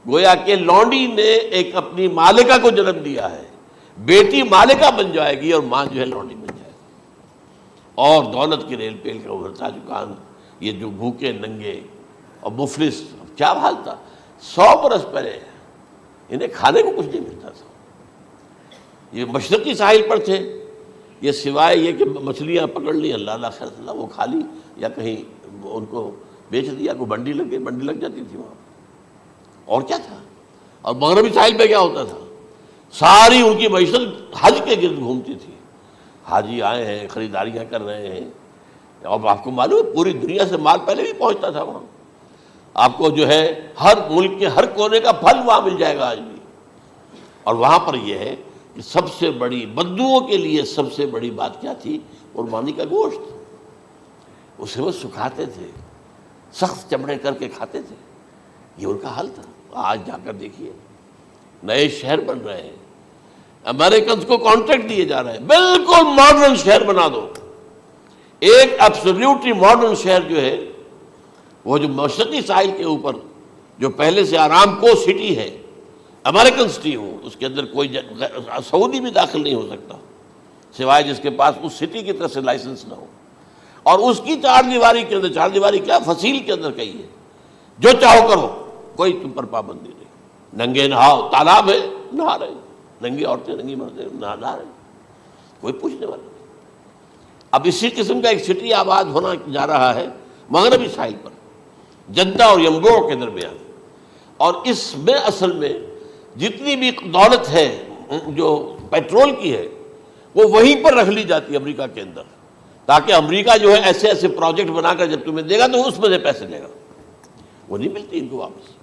گویا کہ لونڈی نے ایک اپنی مالکہ کو جنم دیا ہے، بیٹی مالکہ بن جائے گی اور ماں جو ہے لونڈی بن جائے گی، اور دولت کی ریل پیل کا ابھرتا دکان، یہ جو بھوکے ننگے اور مفلس، کیا حال تھا 100 برس پہلے، انہیں کھانے کو کچھ نہیں ملتا تھا۔ یہ مشرقی ساحل پر تھے، یہ سوائے یہ کہ مچھلیاں پکڑ لی، اللہ خیر اللہ وہ کھا لی، یا کہیں ان کو بیچ دیا، کوئی منڈی لگ گئی، منڈی لگ جاتی تھی وہاں، اور کیا تھا۔ اور مغربی ساحل پہ کیا ہوتا تھا، ساری ان کی معیشت حج کے گرد گھومتی تھی، حاجی آئے ہیں، خریداریاں کر رہے ہیں، اور آپ کو معلوم ہے پوری دنیا سے مال پہلے بھی پہنچتا تھا وہاں، آپ کو جو ہے ہر ملک کے ہر کونے کا پھل وہاں مل جائے گا آج بھی۔ اور وہاں پر یہ ہے کہ سب سے بڑی بدوؤں کے لیے سب سے بڑی بات کیا تھی، قربانی کا گوشت، اسے وہ سکھاتے تھے، سخت چمڑے کر کے کھاتے تھے، یہ ان کا حل تھا۔ آج جا کر دیکھیے نئے شہر بن رہے ہیں، امریکنز کو کانٹریکٹ دیے جا رہے ہیں، بالکل ماڈرن شہر بنا دو، ایک ایبسلیوٹلی ماڈرن شہر جو ہے، وہ جو مشرقی ساحل کے اوپر جو پہلے سے آرام کو سٹی ہے، امریکن سٹی ہو، اس کے اندر کوئی سعودی بھی داخل نہیں ہو سکتا سوائے جس کے پاس اس سٹی کی طرف سے لائسنس نہ ہو، اور اس کی چار دیواری کے اندر، چار دیواری کیا فصیل کے اندر کہی ہے، جو چاہو کرو، کوئی تم پر پابندی نہیں، ننگے نہاؤ، تالاب ہے نہا رہے، ننگی عورتیں ننگی مردیں نہا رہے، کوئی پوچھنے والا نہیں۔ اب اسی قسم کا ایک سٹی آباد ہونا جا رہا ہے مغربی ساحل پر، جدہ اور ینبوع کے درمیان، اور اس میں اصل میں جتنی بھی دولت ہے جو پیٹرول کی ہے، وہ وہیں پر رکھ لی جاتی ہے امریکہ کے اندر، تاکہ امریکہ جو ہے ایسے ایسے پروجیکٹ بنا کر جب تمہیں دے گا تو اس میں سے پیسے دے گا، وہ نہیں ملتی ان کو واپس۔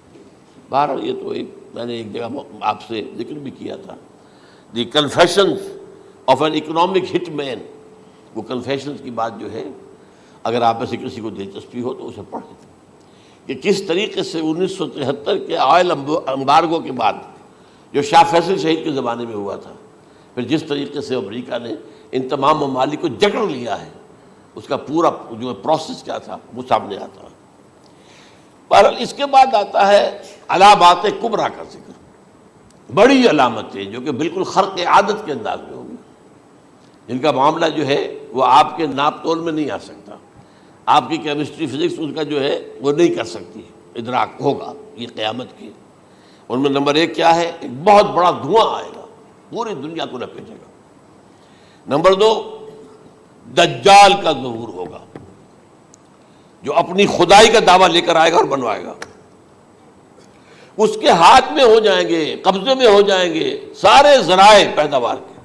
بہرحال یہ تو میں نے ایک جگہ آپ سے ذکر بھی کیا تھا، دی کنفیشنز آف این اکنامک ہٹ مین، وہ کنفیشنز کی بات جو ہے، اگر آپ میں سے کسی کو دلچسپی ہو تو اسے پڑھیں کہ کس طریقے سے 1973 کے آئل امبارگو کے بعد جو شاہ فیصل شہید کے زمانے میں ہوا تھا، پھر جس طریقے سے امریکہ نے ان تمام ممالک کو جکڑ لیا ہے، اس کا پورا جو پروسیس کیا تھا وہ سامنے آتا ہے۔ بہرحال اس کے بعد آتا ہے علامات کبریٰ کا ذکر، بڑی علامتیں جو کہ بالکل خرق عادت کے انداز میں ہوگی، جن کا معاملہ جو ہے وہ آپ کے ناپ تول میں نہیں آ سکتا، آپ کی کیمسٹری فزکس ان کا جو ہے وہ نہیں کر سکتی، ادراک ہوگا یہ قیامت کی۔ ان میں نمبر 1 کیا ہے، ایک بہت بڑا دھواں آئے گا، پوری دنیا کو لپیٹے گا۔ نمبر 2 دجال کا ظہور ہوگا، جو اپنی خدائی کا دعویٰ لے کر آئے گا اور بنوائے گا، اس کے ہاتھ میں ہو جائیں گے، قبضے میں ہو جائیں گے سارے ذرائع پیداوار کے،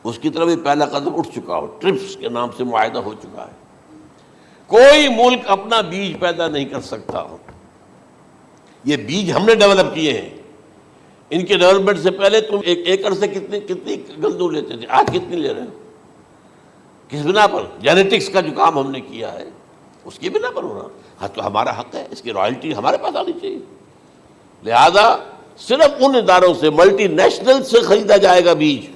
اس کی طرف بھی پہلا قدم اٹھ چکا ہو، ٹرپس کے نام سے معاہدہ ہو چکا ہے، کوئی ملک اپنا بیج پیدا نہیں کر سکتا ہو، یہ بیج ہم نے ڈیولپ کیے ہیں، ان کے ڈیولپمنٹ سے پہلے تم ایک ایکڑ سے کتنی گندم لیتے تھے، آج کتنی لے رہے ہو، کس بنا پر؟ جینیٹکس کا جو کام ہم نے کیا ہے اس کی بنا پر ہو رہا، ہاں تو ہمارا حق ہے، اس کی رائلٹی ہمارے پاس آنی چاہیے، لہذا صرف ان اداروں سے، ملٹی نیشنل سے خریدا جائے گا بیج،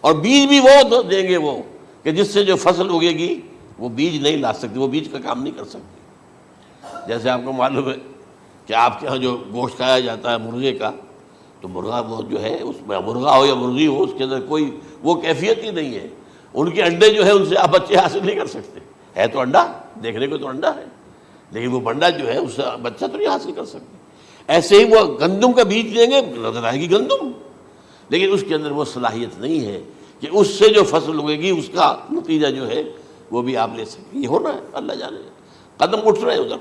اور بیج بھی وہ دیں گے وہ کہ جس سے جو فصل اگے گی وہ بیج نہیں لا سکتی، وہ بیج کا کام نہیں کر سکتی۔ جیسے آپ کو معلوم ہے کہ آپ کے ہاں جو گوشت کھایا جاتا ہے مرغے کا، تو مرغا وہ جو ہے اس میں مرغا ہو یا مرغی ہو، اس کے اندر کوئی وہ کیفیت ہی نہیں ہے، ان کے انڈے جو ہے ان سے آپ بچے حاصل نہیں کر سکتے، ہے تو انڈا، دیکھنے کو تو انڈا ہے، لیکن وہ بنڈا جو ہے اس سے بچہ تو نہیں حاصل کر سکتے۔ ایسے ہی وہ گندم کا بیج دیں گے، نظر آئے گی گندم، لیکن اس کے اندر وہ صلاحیت نہیں ہے کہ اس سے جو فصل اگے گی اس کا نتیجہ جو ہے وہ بھی آپ لے سکیں، یہ ہونا ہے، اللہ جانے، قدم اٹھ رہے ہیں ادھر۔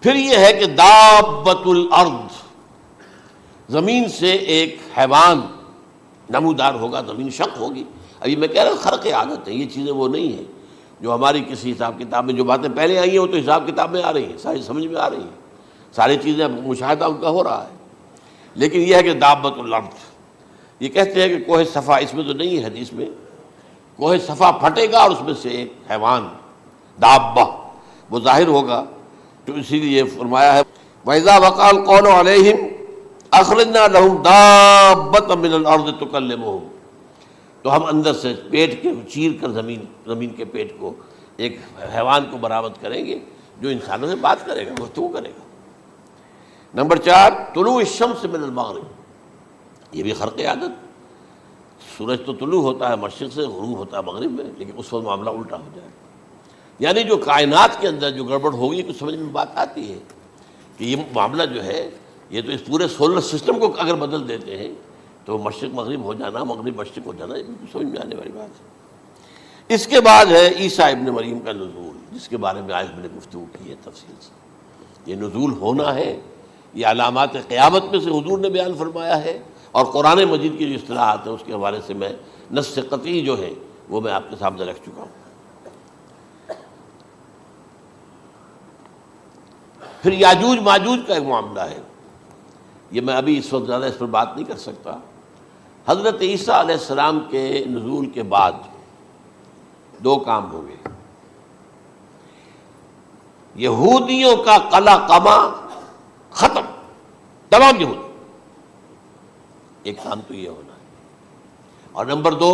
پھر یہ ہے کہ دابۃ الارض، زمین سے ایک حیوان نمودار ہوگا، زمین شق ہوگی۔ ابھی میں کہہ رہا ہوں خرق عادت ہے، یہ چیزیں وہ نہیں ہیں جو ہماری کسی حساب کتاب میں جو باتیں پہلے آئی ہیں وہ تو حساب کتاب میں آ رہی ہیں، ساری سمجھ میں آ رہی ہیں، ساری چیزیں مشاہدہ ان کا ہو رہا ہے، لیکن یہ ہے کہ دابۃ الارض، یہ کہتے ہیں کہ کوہ صفا، اس میں تو نہیں ہے حدیث میں، کوہ صفا پھٹے گا اور اس میں سے ایک حیوان دابہ وہ ظاہر ہوگا، تو اسی لیے فرمایا ہے وَإِذَا وَقَعَ الْقَوْلُ عَلَيْهِمْ أَخْرَجْنَا لَهُمْ دَابَّةً مِّنَ الْأَرْضِ تُكَلِّمُهُمْ، تو ہم اندر سے پیٹ کے چیر کر زمین کے پیٹ کو ایک حیوان کو برآمد کریں گے جو انسانوں سے بات کرے گا، گفتگو کرے گا۔ نمبر 4 طلوع الشمس من المغرب، یہ بھی خرق عادت، سورج تو طلوع ہوتا ہے مشرق سے، غروب ہوتا ہے مغرب میں، لیکن اس وقت معاملہ الٹا ہو جائے، یعنی جو کائنات کے اندر جو گڑبڑ ہوگی کچھ سمجھ میں بات آتی ہے کہ یہ معاملہ جو ہے یہ تو اس پورے سولر سسٹم کو اگر بدل دیتے ہیں تو مشرق مغرب ہو جانا، مغرب مشرق ہو جانا، یہ بالکل سمجھ میں آنے والی بات ہے۔ اس کے بعد ہے عیسیٰ ابن مریم کا نزول، جس کے بارے میں آج میں نے گفتگو کی ہے تفصیل سے۔ یہ نزول ہونا ہے، یہ علامات قیامت میں سے حضور نے بیان فرمایا ہے، اور قرآن مجید کی جو اصطلاحات ہیں اس کے حوالے سے میں نص قطعی جو ہے وہ میں آپ کے سامنے رکھ چکا ہوں۔ پھر یاجوج ماجوج کا ایک معاملہ ہے، یہ میں ابھی اس وقت زیادہ اس پر بات نہیں کر سکتا۔ حضرت عیسیٰ علیہ السلام کے نزول کے بعد 2 کام ہو گئے، یہودیوں کا قلع قمع ختم، تمام یہود، ایک کام تو یہ ہونا ہے، اور نمبر 2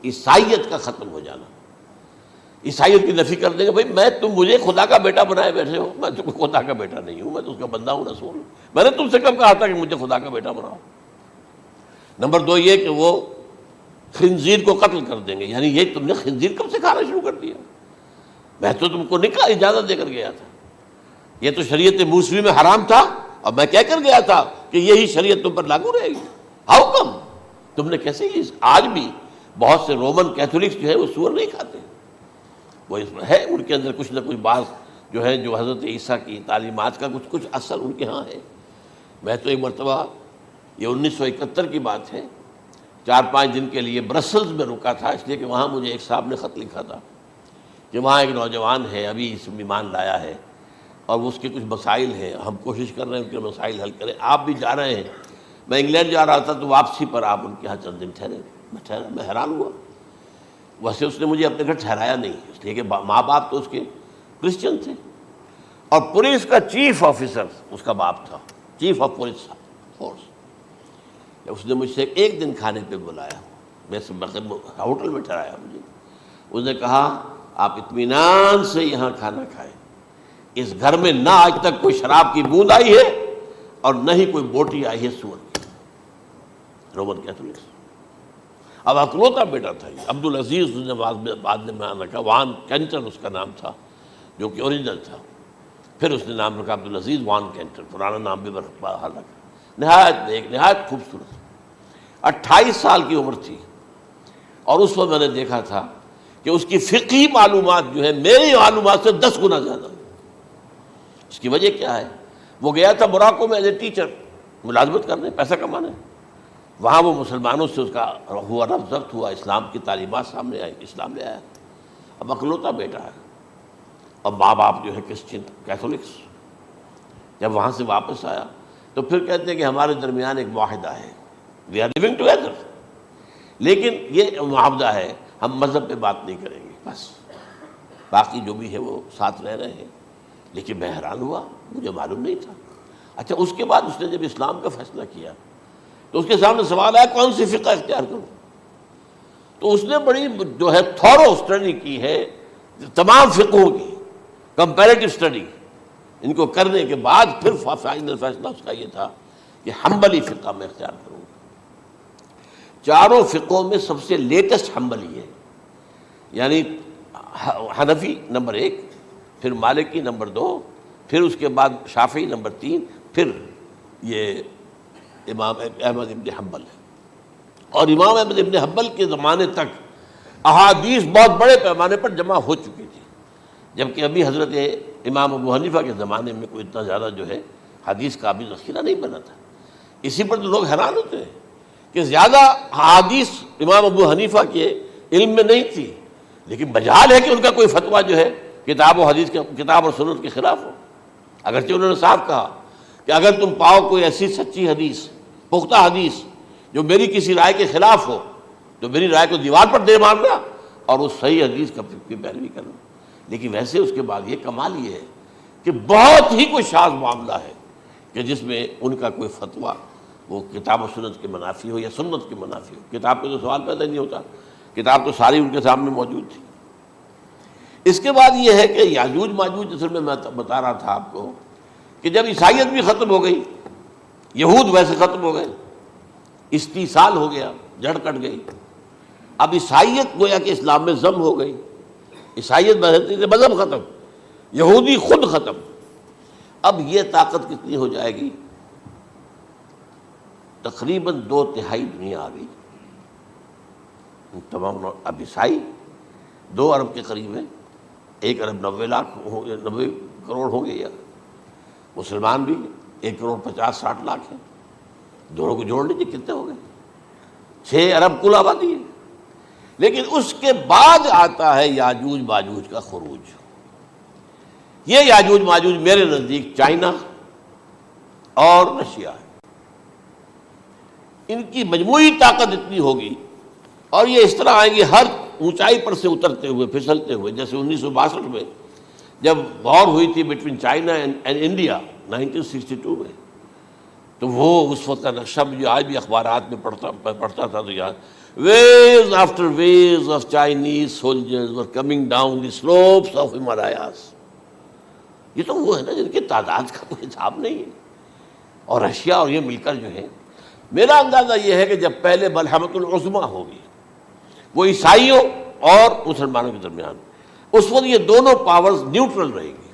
عیسائیت کا ختم ہو جانا۔ عیسائیت کی نفی کر دیں گے، بھائی تم مجھے خدا کا بیٹا بنائے بیٹھے ہو، میں تو خدا کا بیٹا نہیں ہوں، میں تو اس کا بندہ ہوں، رسول ہوں، میں نے تم سے کب کہا تھا کہ مجھے خدا کا بیٹا بناؤ۔ نمبر 2 یہ کہ وہ خنزیر کو قتل کر دیں گے، یعنی یہ تم نے خنزیر کب سے کھانا شروع کر دیا؟ میں تو تم کو نکاح اجازت دے کر گیا تھا، یہ تو شریعت موسوی میں حرام تھا، اور میں کہہ کر گیا تھا کہ یہی شریعت تم پر لاگو رہے گی، ہاؤ کم تم نے کیسے یہ؟ آج بھی بہت سے رومن کیتھولکس جو ہے وہ سور نہیں کھاتے، وہ اس میں ہے ان کے اندر کچھ نہ کچھ بات جو ہے جو حضرت عیسیٰ کی تعلیمات کا کچھ اثر ان کے ہاں ہے۔ میں تو ایک مرتبہ، یہ 1971 کی بات ہے، 4-5 دن کے لیے برسلز میں رکا تھا، اس لیے کہ وہاں مجھے ایک صاحب نے خط لکھا تھا کہ وہاں ایک نوجوان ہے، ابھی اس میں ایمان لایا ہے، اور اس کے کچھ مسائل ہیں، ہم کوشش کر رہے ہیں ان کے مسائل حل کریں، آپ بھی جا رہے ہیں۔ میں انگلینڈ جا رہا تھا تو واپسی پر آپ ان کے یہاں چند دن ٹھہرے، میں حیران ہوا۔ ویسے اس نے مجھے اپنے گھر ٹھہرایا نہیں، اس لیے کہ ماں باپ تو اس کے کرسچن تھے، اور پولیس کا چیف آفیسر اس کا باپ تھا، چیف آف پولیس فورس۔ اس نے مجھ سے 1 دن کھانے پہ بلایا، میں ہوٹل میں ٹھہرایا مجھے، اس نے کہا آپ اطمینان سے یہاں کھانا کھائیں، اس گھر میں نہ آج تک کوئی شراب کی بوند آئی ہے اور نہ ہی کوئی بوٹی آئی ہے سور کی۔ رومن کیتھولکس، اب اکلوتا بیٹا تھا یہ عبدالعزیز، اس نے بعد میں نام رکھا، وان کینٹر اس کا نام تھا جو کہ اوریجنل تھا، پھر اس نے نام رکھا عبدالعزیز وان کینٹر، پرانا نام بھی بحال رکھا۔ نہایت خوبصورت، 28 سال کی عمر تھی، اور اس وقت میں نے دیکھا تھا کہ اس کی فقہی معلومات جو ہے میری معلومات سے 10 گنا زیادہ۔ اس کی وجہ کیا ہے؟ وہ گیا تھا موراکو میں ایز اے ٹیچر ملازمت کرنے، پیسہ کمانے، وہاں وہ مسلمانوں سے اس کا ہوا رفت ضبط ہوا، اسلام کی تعلیمات سامنے آئی، اسلام لے آیا۔ اب اکلوتا بیٹا ہے، اور ماں باپ جو ہے کرسچن کیتھولکس۔ جب وہاں سے واپس آیا تو پھر کہتے ہیں کہ ہمارے درمیان ایک معاہدہ ہے، وی آر لیونگ ٹوگیدر، لیکن یہ معاہدہ ہے ہم مذہب پہ بات نہیں کریں گے، بس باقی جو بھی ہے وہ ساتھ رہ رہے ہیں۔ لیکن میں حیران ہوا، مجھے معلوم نہیں تھا۔ اچھا، اس کے بعد اس نے جب اسلام کا فیصلہ کیا تو اس کے سامنے سوال آیا کون سی فقہ اختیار کروں؟ تو اس نے بڑی جو ہے تھورو اسٹڈی کی ہے تمام فقہوں کی، کمپیریٹو اسٹڈی، ان کو کرنے کے بعد پھر فائنل فیصلہ اس کا یہ تھا کہ حنبلی فقہ میں اختیار کروں گا۔ 4 فقہوں میں سب سے لیٹسٹ حنبلی ہے، یعنی حنفی نمبر 1، پھر مالکی نمبر 2، پھر اس کے بعد شافعی نمبر 3، پھر یہ امام احمد ابن حنبل ہے۔ اور امام احمد ابن حنبل کے زمانے تک احادیث بہت بڑے پیمانے پر جمع ہو چکی تھی، جبکہ ابھی حضرت امام ابو حنیفہ کے زمانے میں کوئی اتنا زیادہ جو ہے حدیث کا بھی ذخیرہ نہیں بنا تھا۔ اسی پر تو لوگ حیران ہوتے ہیں کہ زیادہ حدیث امام ابو حنیفہ کے علم میں نہیں تھی، لیکن مجال ہے کہ ان کا کوئی فتویٰ جو ہے کتاب و حدیث کے، کتاب اور سنت کے خلاف ہو۔ اگرچہ انہوں نے صاف کہا کہ اگر تم پاؤ کوئی ایسی سچی حدیث، پختہ حدیث جو میری کسی رائے کے خلاف ہو تو میری رائے کو دیوار پر دے مارنا اور اس صحیح حدیث کا پیروی کرنا۔ لیکن ویسے اس کے بعد یہ کمال یہ ہے کہ بہت ہی کوئی شاذ معاملہ ہے کہ جس میں ان کا کوئی فتویٰ وہ کتاب و سنت کے منافی ہو یا سنت کے منافی ہو۔ کتاب پہ تو سوال پیدا نہیں ہوتا، کتاب تو ساری ان کے سامنے موجود تھی۔ اس کے بعد یہ ہے کہ یاجوج ماجوج، اصل میں بتا رہا تھا آپ کو کہ جب عیسائیت بھی ختم ہو گئی، یہود ویسے ختم ہو گئے، استیصال ہو گیا، جڑ کٹ گئی، اب عیسائیت گویا کہ اسلام میں ضم ہو گئی، عیسائیت مذہب ختم، یہودی خود ختم، اب یہ طاقت کتنی ہو جائے گی؟ تقریباً 2/3 دنیا آ گئی، تمام اب عیسائی 2 ارب کے قریب ہیں، 1 ارب 90 کروڑ ہوں گے، یا مسلمان بھی 1 کروڑ 50-60 لاکھ ہیں، دونوں کو جوڑ لیجیے کتنے ہو گئے؟ 6 ارب کل آبادی ہے۔ لیکن اس کے بعد آتا ہے یاجوج ماجوج کا خروج۔ یہ یاجوج ماجوج میرے نزدیک چائنا اور رشیا ہے، ان کی مجموعی طاقت اتنی ہوگی، اور یہ اس طرح آئیں گے ہر اونچائی پر سے اترتے ہوئے، پھسلتے ہوئے، جیسے 1962 میں جب وار ہوئی تھی بٹوین چائنا اینڈ انڈیا 1962 میں، تو وہ اس وقت کا نقشہ جو آج بھی اخبارات میں پڑھتا تھا تو یہاں waves after waves of Chinese soldiers were coming down the slopes of Himalayas۔ یہ تو وہ ہے نا جن کی تعداد کا کوئی حساب نہیں ہے، اور رشیا اور یہ مل کر جو ہے، میرا اندازہ یہ ہے کہ جب پہلے ملحمۃ العظمیٰ ہوگی وہ عیسائیوں اور مسلمانوں کے درمیان، اس وقت یہ دونوں پاورز نیوٹرل رہے گی،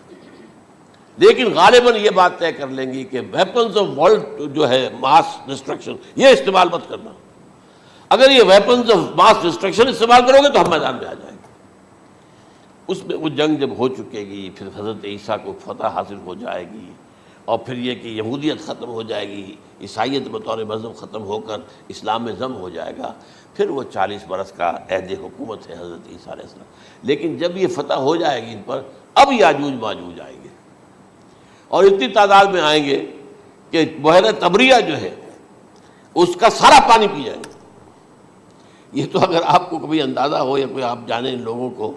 لیکن غالباً یہ بات طے کر لیں گی کہ ویپنز آف ورلڈ جو ہے ماس ڈسٹرکشن، یہ استعمال مت کرنا، اگر یہ ویپنز آف ماس ڈسٹرکشن استعمال کرو گے تو ہم میدان میں آ جائیں گے۔ اس میں وہ جنگ جب ہو چکے گی، پھر حضرت عیسیٰ کو فتح حاصل ہو جائے گی، اور پھر یہ کہ یہودیت ختم ہو جائے گی، عیسائیت بطور مذہب ختم ہو کر اسلام میں ضم ہو جائے گا، پھر وہ 40 برس کا عہد حکومت ہے حضرت عیسیٰ علیہ السلام۔ لیکن جب یہ فتح ہو جائے گی ان پر، اب یاجوج ماجوج آئیں گے، اور اتنی تعداد میں آئیں گے کہ بحیرہ طبریہ جو ہے اس کا سارا پانی پی جائیں گے۔ یہ تو اگر آپ کو کبھی اندازہ ہو، یا کوئی آپ جانیں ان لوگوں کو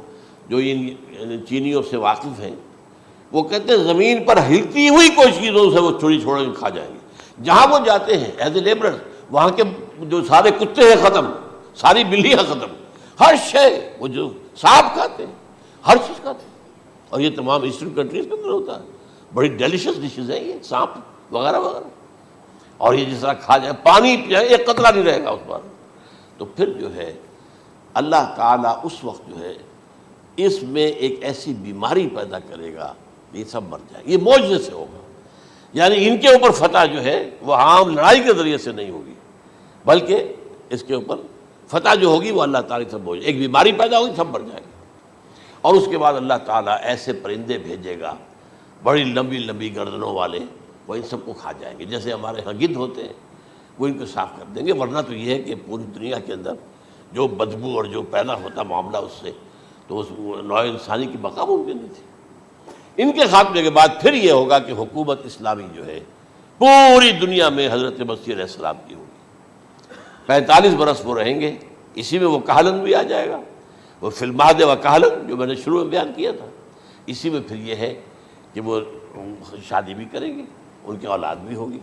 جو ان چینیوں سے واقف ہیں، وہ کہتے ہیں زمین پر ہلتی ہوئی کوئی چیزوں سے وہ چھوڑی چھوڑ کے کھا جائیں گے۔ جہاں وہ جاتے ہیں ایز اے لیبرر، وہاں کے جو سارے کتے ہیں ختم، ساری بلیاں ختم، ہر شے، وہ جو سانپ کھاتے ہیں، ہر چیز کھاتے ہیں، اور یہ تمام ایسٹرن کنٹریز کے اندر ہوتا ہے، بڑی ڈیلیشس ڈشز ہیں یہ سانپ وغیرہ وغیرہ، اور یہ جس طرح کھا جائے، پانی پی، ایک قطرہ نہیں رہے گا اس پر۔ تو پھر جو ہے اللہ تعالیٰ اس وقت جو ہے اس میں ایک ایسی بیماری پیدا کرے گا، یہ سب مر جائیں، یہ معجزے سے ہوگا، یعنی ان کے اوپر فتح جو ہے وہ عام لڑائی کے ذریعے سے نہیں ہوگی، بلکہ اس کے اوپر فتح جو ہوگی وہ اللہ تعالیٰ سے ہوگی، ایک بیماری پیدا ہوگی، سب مر جائے گا، اور اس کے بعد اللہ تعالیٰ ایسے پرندے بھیجے گا بڑی لمبی لمبی گردنوں والے، وہ ان سب کو کھا جائیں گے، جیسے ہمارے ہاں گدھ ہوتے ہیں، وہ ان کو صاف کر دیں گے۔ ورنہ تو یہ ہے کہ پوری دنیا کے اندر جو بدبو اور جو پیدا ہوتا معاملہ اس سے، تو اس نوع انسانی کی بقا ممکن نہیں تھی۔ ان کے خاتمے کے بعد پھر یہ ہوگا کہ حکومت اسلامی جو ہے پوری دنیا میں حضرت مسیح علیہ السلام کی ہوگی، 45 برس وہ رہیں گے، اسی میں وہ کہلن بھی آ جائے گا، وہ فی المہد و کہلن جو میں نے شروع میں بیان کیا تھا، اسی میں پھر یہ ہے کہ وہ شادی بھی کریں گے، ان کی اولاد بھی ہوگی،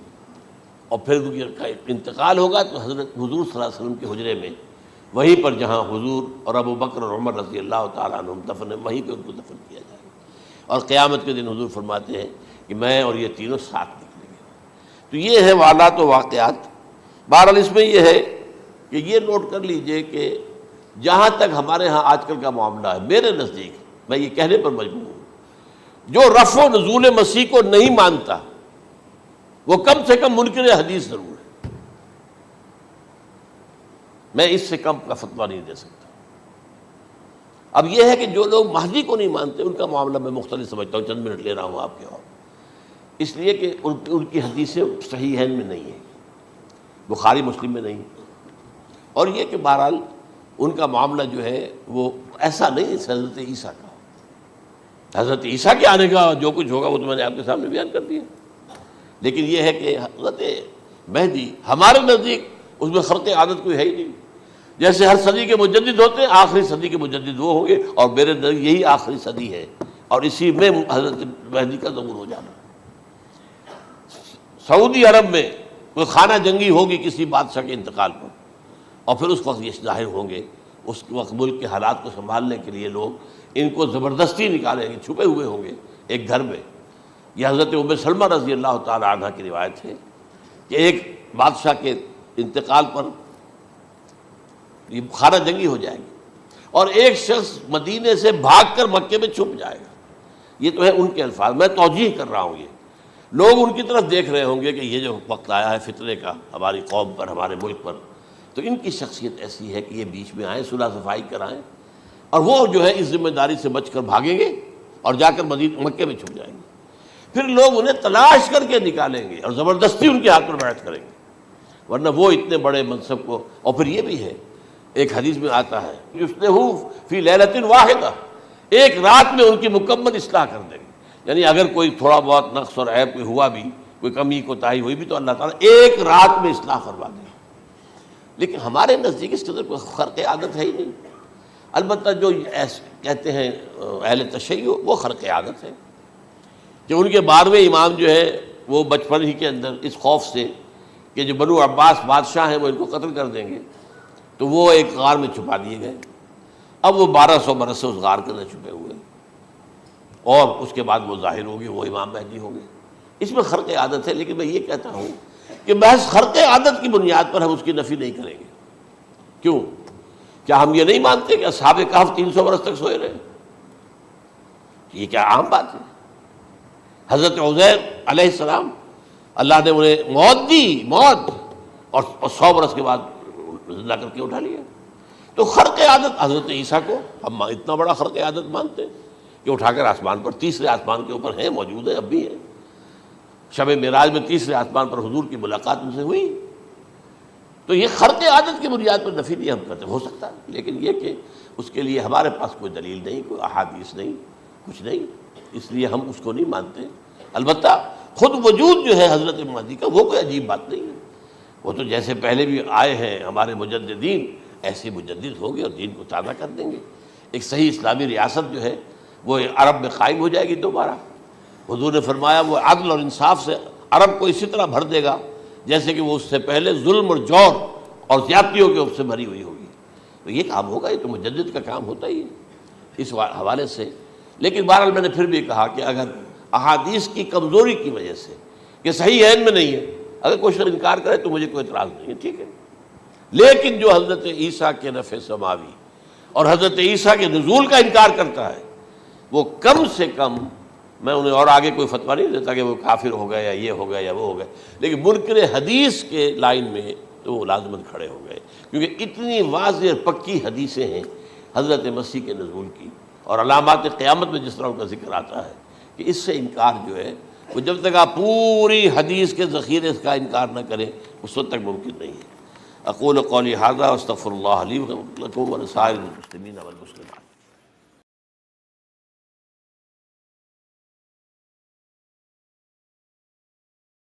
اور پھر ان کا انتقال ہوگا تو حضرت حضور صلی اللہ علیہ وسلم کے حجرے میں، وہیں پر جہاں حضور اور ابو بکر اور عمر رضی اللہ تعالیٰ عنہم دفن ہیں، وہیں پہ ان کو دفن کیا جائے گا، اور قیامت کے دن حضور فرماتے ہیں کہ میں اور یہ تینوں ساتھ نکلیں گے۔ تو یہ ہے حالات و واقعات۔ بہرحال اس میں یہ ہے کہ یہ نوٹ کر لیجئے کہ جہاں تک ہمارے ہاں آج کل کا معاملہ ہے، میرے نزدیک میں یہ کہنے پر مجبور ہوں، جو رفع و نزول مسیح کو نہیں مانتا وہ کم سے کم منکر حدیث ضرور ہے، میں اس سے کم کا فتویٰ نہیں دے سکتا۔ اب یہ ہے کہ جو لوگ مہدی کو نہیں مانتے ان کا معاملہ میں مختلف سمجھتا ہوں، چند منٹ لے رہا ہوں آپ کے، اور اس لیے کہ ان کی حدیثیں صحیحین میں نہیں ہیں، بخاری مسلم میں نہیں، اور یہ کہ بہرحال ان کا معاملہ جو ہے وہ ایسا نہیں ہے حضرت عیسیٰ کا۔ حضرت عیسیٰ کے آنے کا جو کچھ ہوگا وہ تو میں نے آپ کے سامنے بیان کر دیا، لیکن یہ ہے کہ حضرت مہدی ہمارے نزدیک اس میں خرق عادت کوئی ہے ہی نہیں، جیسے ہر صدی کے مجدد ہوتے ہیں، آخری صدی کے مجدد وہ ہوں گے، اور میرے نزدیک یہی آخری صدی ہے، اور اسی میں حضرت مہدی کا ظہور ہو جانا۔ سعودی عرب میں کوئی خانہ جنگی ہوگی کسی بادشاہ کے انتقال پر، اور پھر اس وقت یہ ظاہر ہوں گے، اس وقت ملک کے حالات کو سنبھالنے کے لیے لوگ ان کو زبردستی نکالیں گے، چھپے ہوئے ہوں گے ایک گھر میں، یہ حضرت ام سلمہ رضی اللہ تعالی عنہ کی روایت ہے کہ ایک بادشاہ کے انتقال پر یہ خانہ جنگی ہو جائے گی اور ایک شخص مدینے سے بھاگ کر مکے میں چھپ جائے گا. یہ تو ہے ان کے الفاظ، میں توجیہ کر رہا ہوں. یہ لوگ ان کی طرف دیکھ رہے ہوں گے کہ یہ جو وقت آیا ہے فتنے کا ہماری قوم پر، ہمارے ملک پر، تو ان کی شخصیت ایسی ہے کہ یہ بیچ میں آئیں، صلح صفائی کرائیں، اور وہ جو ہے اس ذمہ داری سے بچ کر بھاگیں گے اور جا کر مکے میں چھپ جائیں گے. پھر لوگ انہیں تلاش کر کے نکالیں گے اور زبردستی ان کے ہاتھ پر بیعت کریں گے، ورنہ وہ اتنے بڑے منصب کو. اور پھر یہ بھی ہے، ایک حدیث میں آتا ہے یصلحو فی لیلۃ واحدہ، ایک رات میں ان کی مکمل اصلاح کر دیں گے. یعنی اگر کوئی تھوڑا بہت نقص اور عیب کوئی ہوا بھی، کوئی کمی کوتاہی ہوئی بھی، تو اللہ تعالیٰ ایک رات میں اصلاح کروا دیں. لیکن ہمارے نزدیک اس کے اندر کوئی خرق عادت ہے ہی نہیں. البتہ جو کہتے ہیں اہل تشیع، وہ خرق عادت ہے کہ ان کے 12ویں امام جو ہے وہ بچپن ہی کے اندر اس خوف سے کہ جو بنو عباس بادشاہ ہیں وہ ان کو قتل کر دیں گے، تو وہ ایک غار میں چھپا دیے گئے. اب وہ 1200 برس سے اس غار کے اندر چھپے ہوئے، اور اس کے بعد وہ ظاہر ہوگی، وہ امام مہدی ہوں گے. اس میں خرق عادت ہے، لیکن میں یہ کہتا ہوں کہ محض خرق عادت کی بنیاد پر ہم اس کی نفی نہیں کریں گے. کیوں؟ کیا ہم یہ نہیں مانتے کہ اصحاب کہف 300 برس تک سوئے رہے؟ یہ کیا عام بات ہے؟ حضرت عزیر علیہ السلام، اللہ نے انہیں موت دی، موت، اور 100 برس کے بعد زندہ کر کے اٹھا لیا. تو خرق عادت حضرت عیسیٰ کو ہم اتنا بڑا خرق عادت مانتے ہیں کہ اٹھا کر آسمان پر، تیسرے آسمان کے اوپر ہیں، موجود ہیں، اب بھی ہیں. شب معراج میں تیسرے آسمان پر حضور کی ملاقات ان سے ہوئی. تو یہ خرق عادت کی بنیاد پر نفی نہیں ہم کرتے. ہو سکتا ہے، لیکن یہ کہ اس کے لیے ہمارے پاس کوئی دلیل نہیں، کوئی احادیث نہیں، کچھ نہیں، اس لیے ہم اس کو نہیں مانتے. البتہ خود وجود جو ہے حضرت مہدی کا، وہ کوئی عجیب بات نہیں ہے. وہ تو جیسے پہلے بھی آئے ہیں ہمارے مجددین، ایسے مجدد ہوں گے اور دین کو تازہ کر دیں گے. ایک صحیح اسلامی ریاست جو ہے وہ عرب میں قائم ہو جائے گی دوبارہ. حضور نے فرمایا وہ عدل اور انصاف سے عرب کو اسی طرح بھر دے گا جیسے کہ وہ اس سے پہلے ظلم اور جور اور زیادتیوں کے سے بھری ہوئی ہوگی. تو یہ کام ہوگا، یہ تو مجدد کا کام ہوتا ہی ہے اس حوالے سے. لیکن بہرحال میں نے پھر بھی کہا کہ اگر احادیث کی کمزوری کی وجہ سے کہ صحیح عین میں نہیں ہے، اگر کوئی شخص انکار کرے تو مجھے کوئی اعتراض نہیں ہے، ٹھیک ہے. لیکن جو حضرت عیسیٰ کے رفع سماوی اور حضرت عیسیٰ کے نزول کا انکار کرتا ہے، وہ کم سے کم، میں انہیں اور آگے کوئی فتویٰ نہیں دیتا کہ وہ کافر ہو گئے یا یہ ہو گئے یا وہ ہو گئے، لیکن منکر حدیث کے لائن میں تو وہ لازماً کھڑے ہو گئے، کیونکہ اتنی واضح اور پکی حدیثیں ہیں حضرت مسیح کے نزول کی، اور علامات قیامت میں جس طرح ان کا ذکر آتا ہے کہ اس سے انکار جو ہے وہ جب تک آپ پوری حدیث کے ذخیرے کا انکار نہ کریں اس وقت تک ممکن نہیں ہے. اقول قولی ھذا واستغفر اللہ لی ولکم ولسائر المسلمین والمسلمات.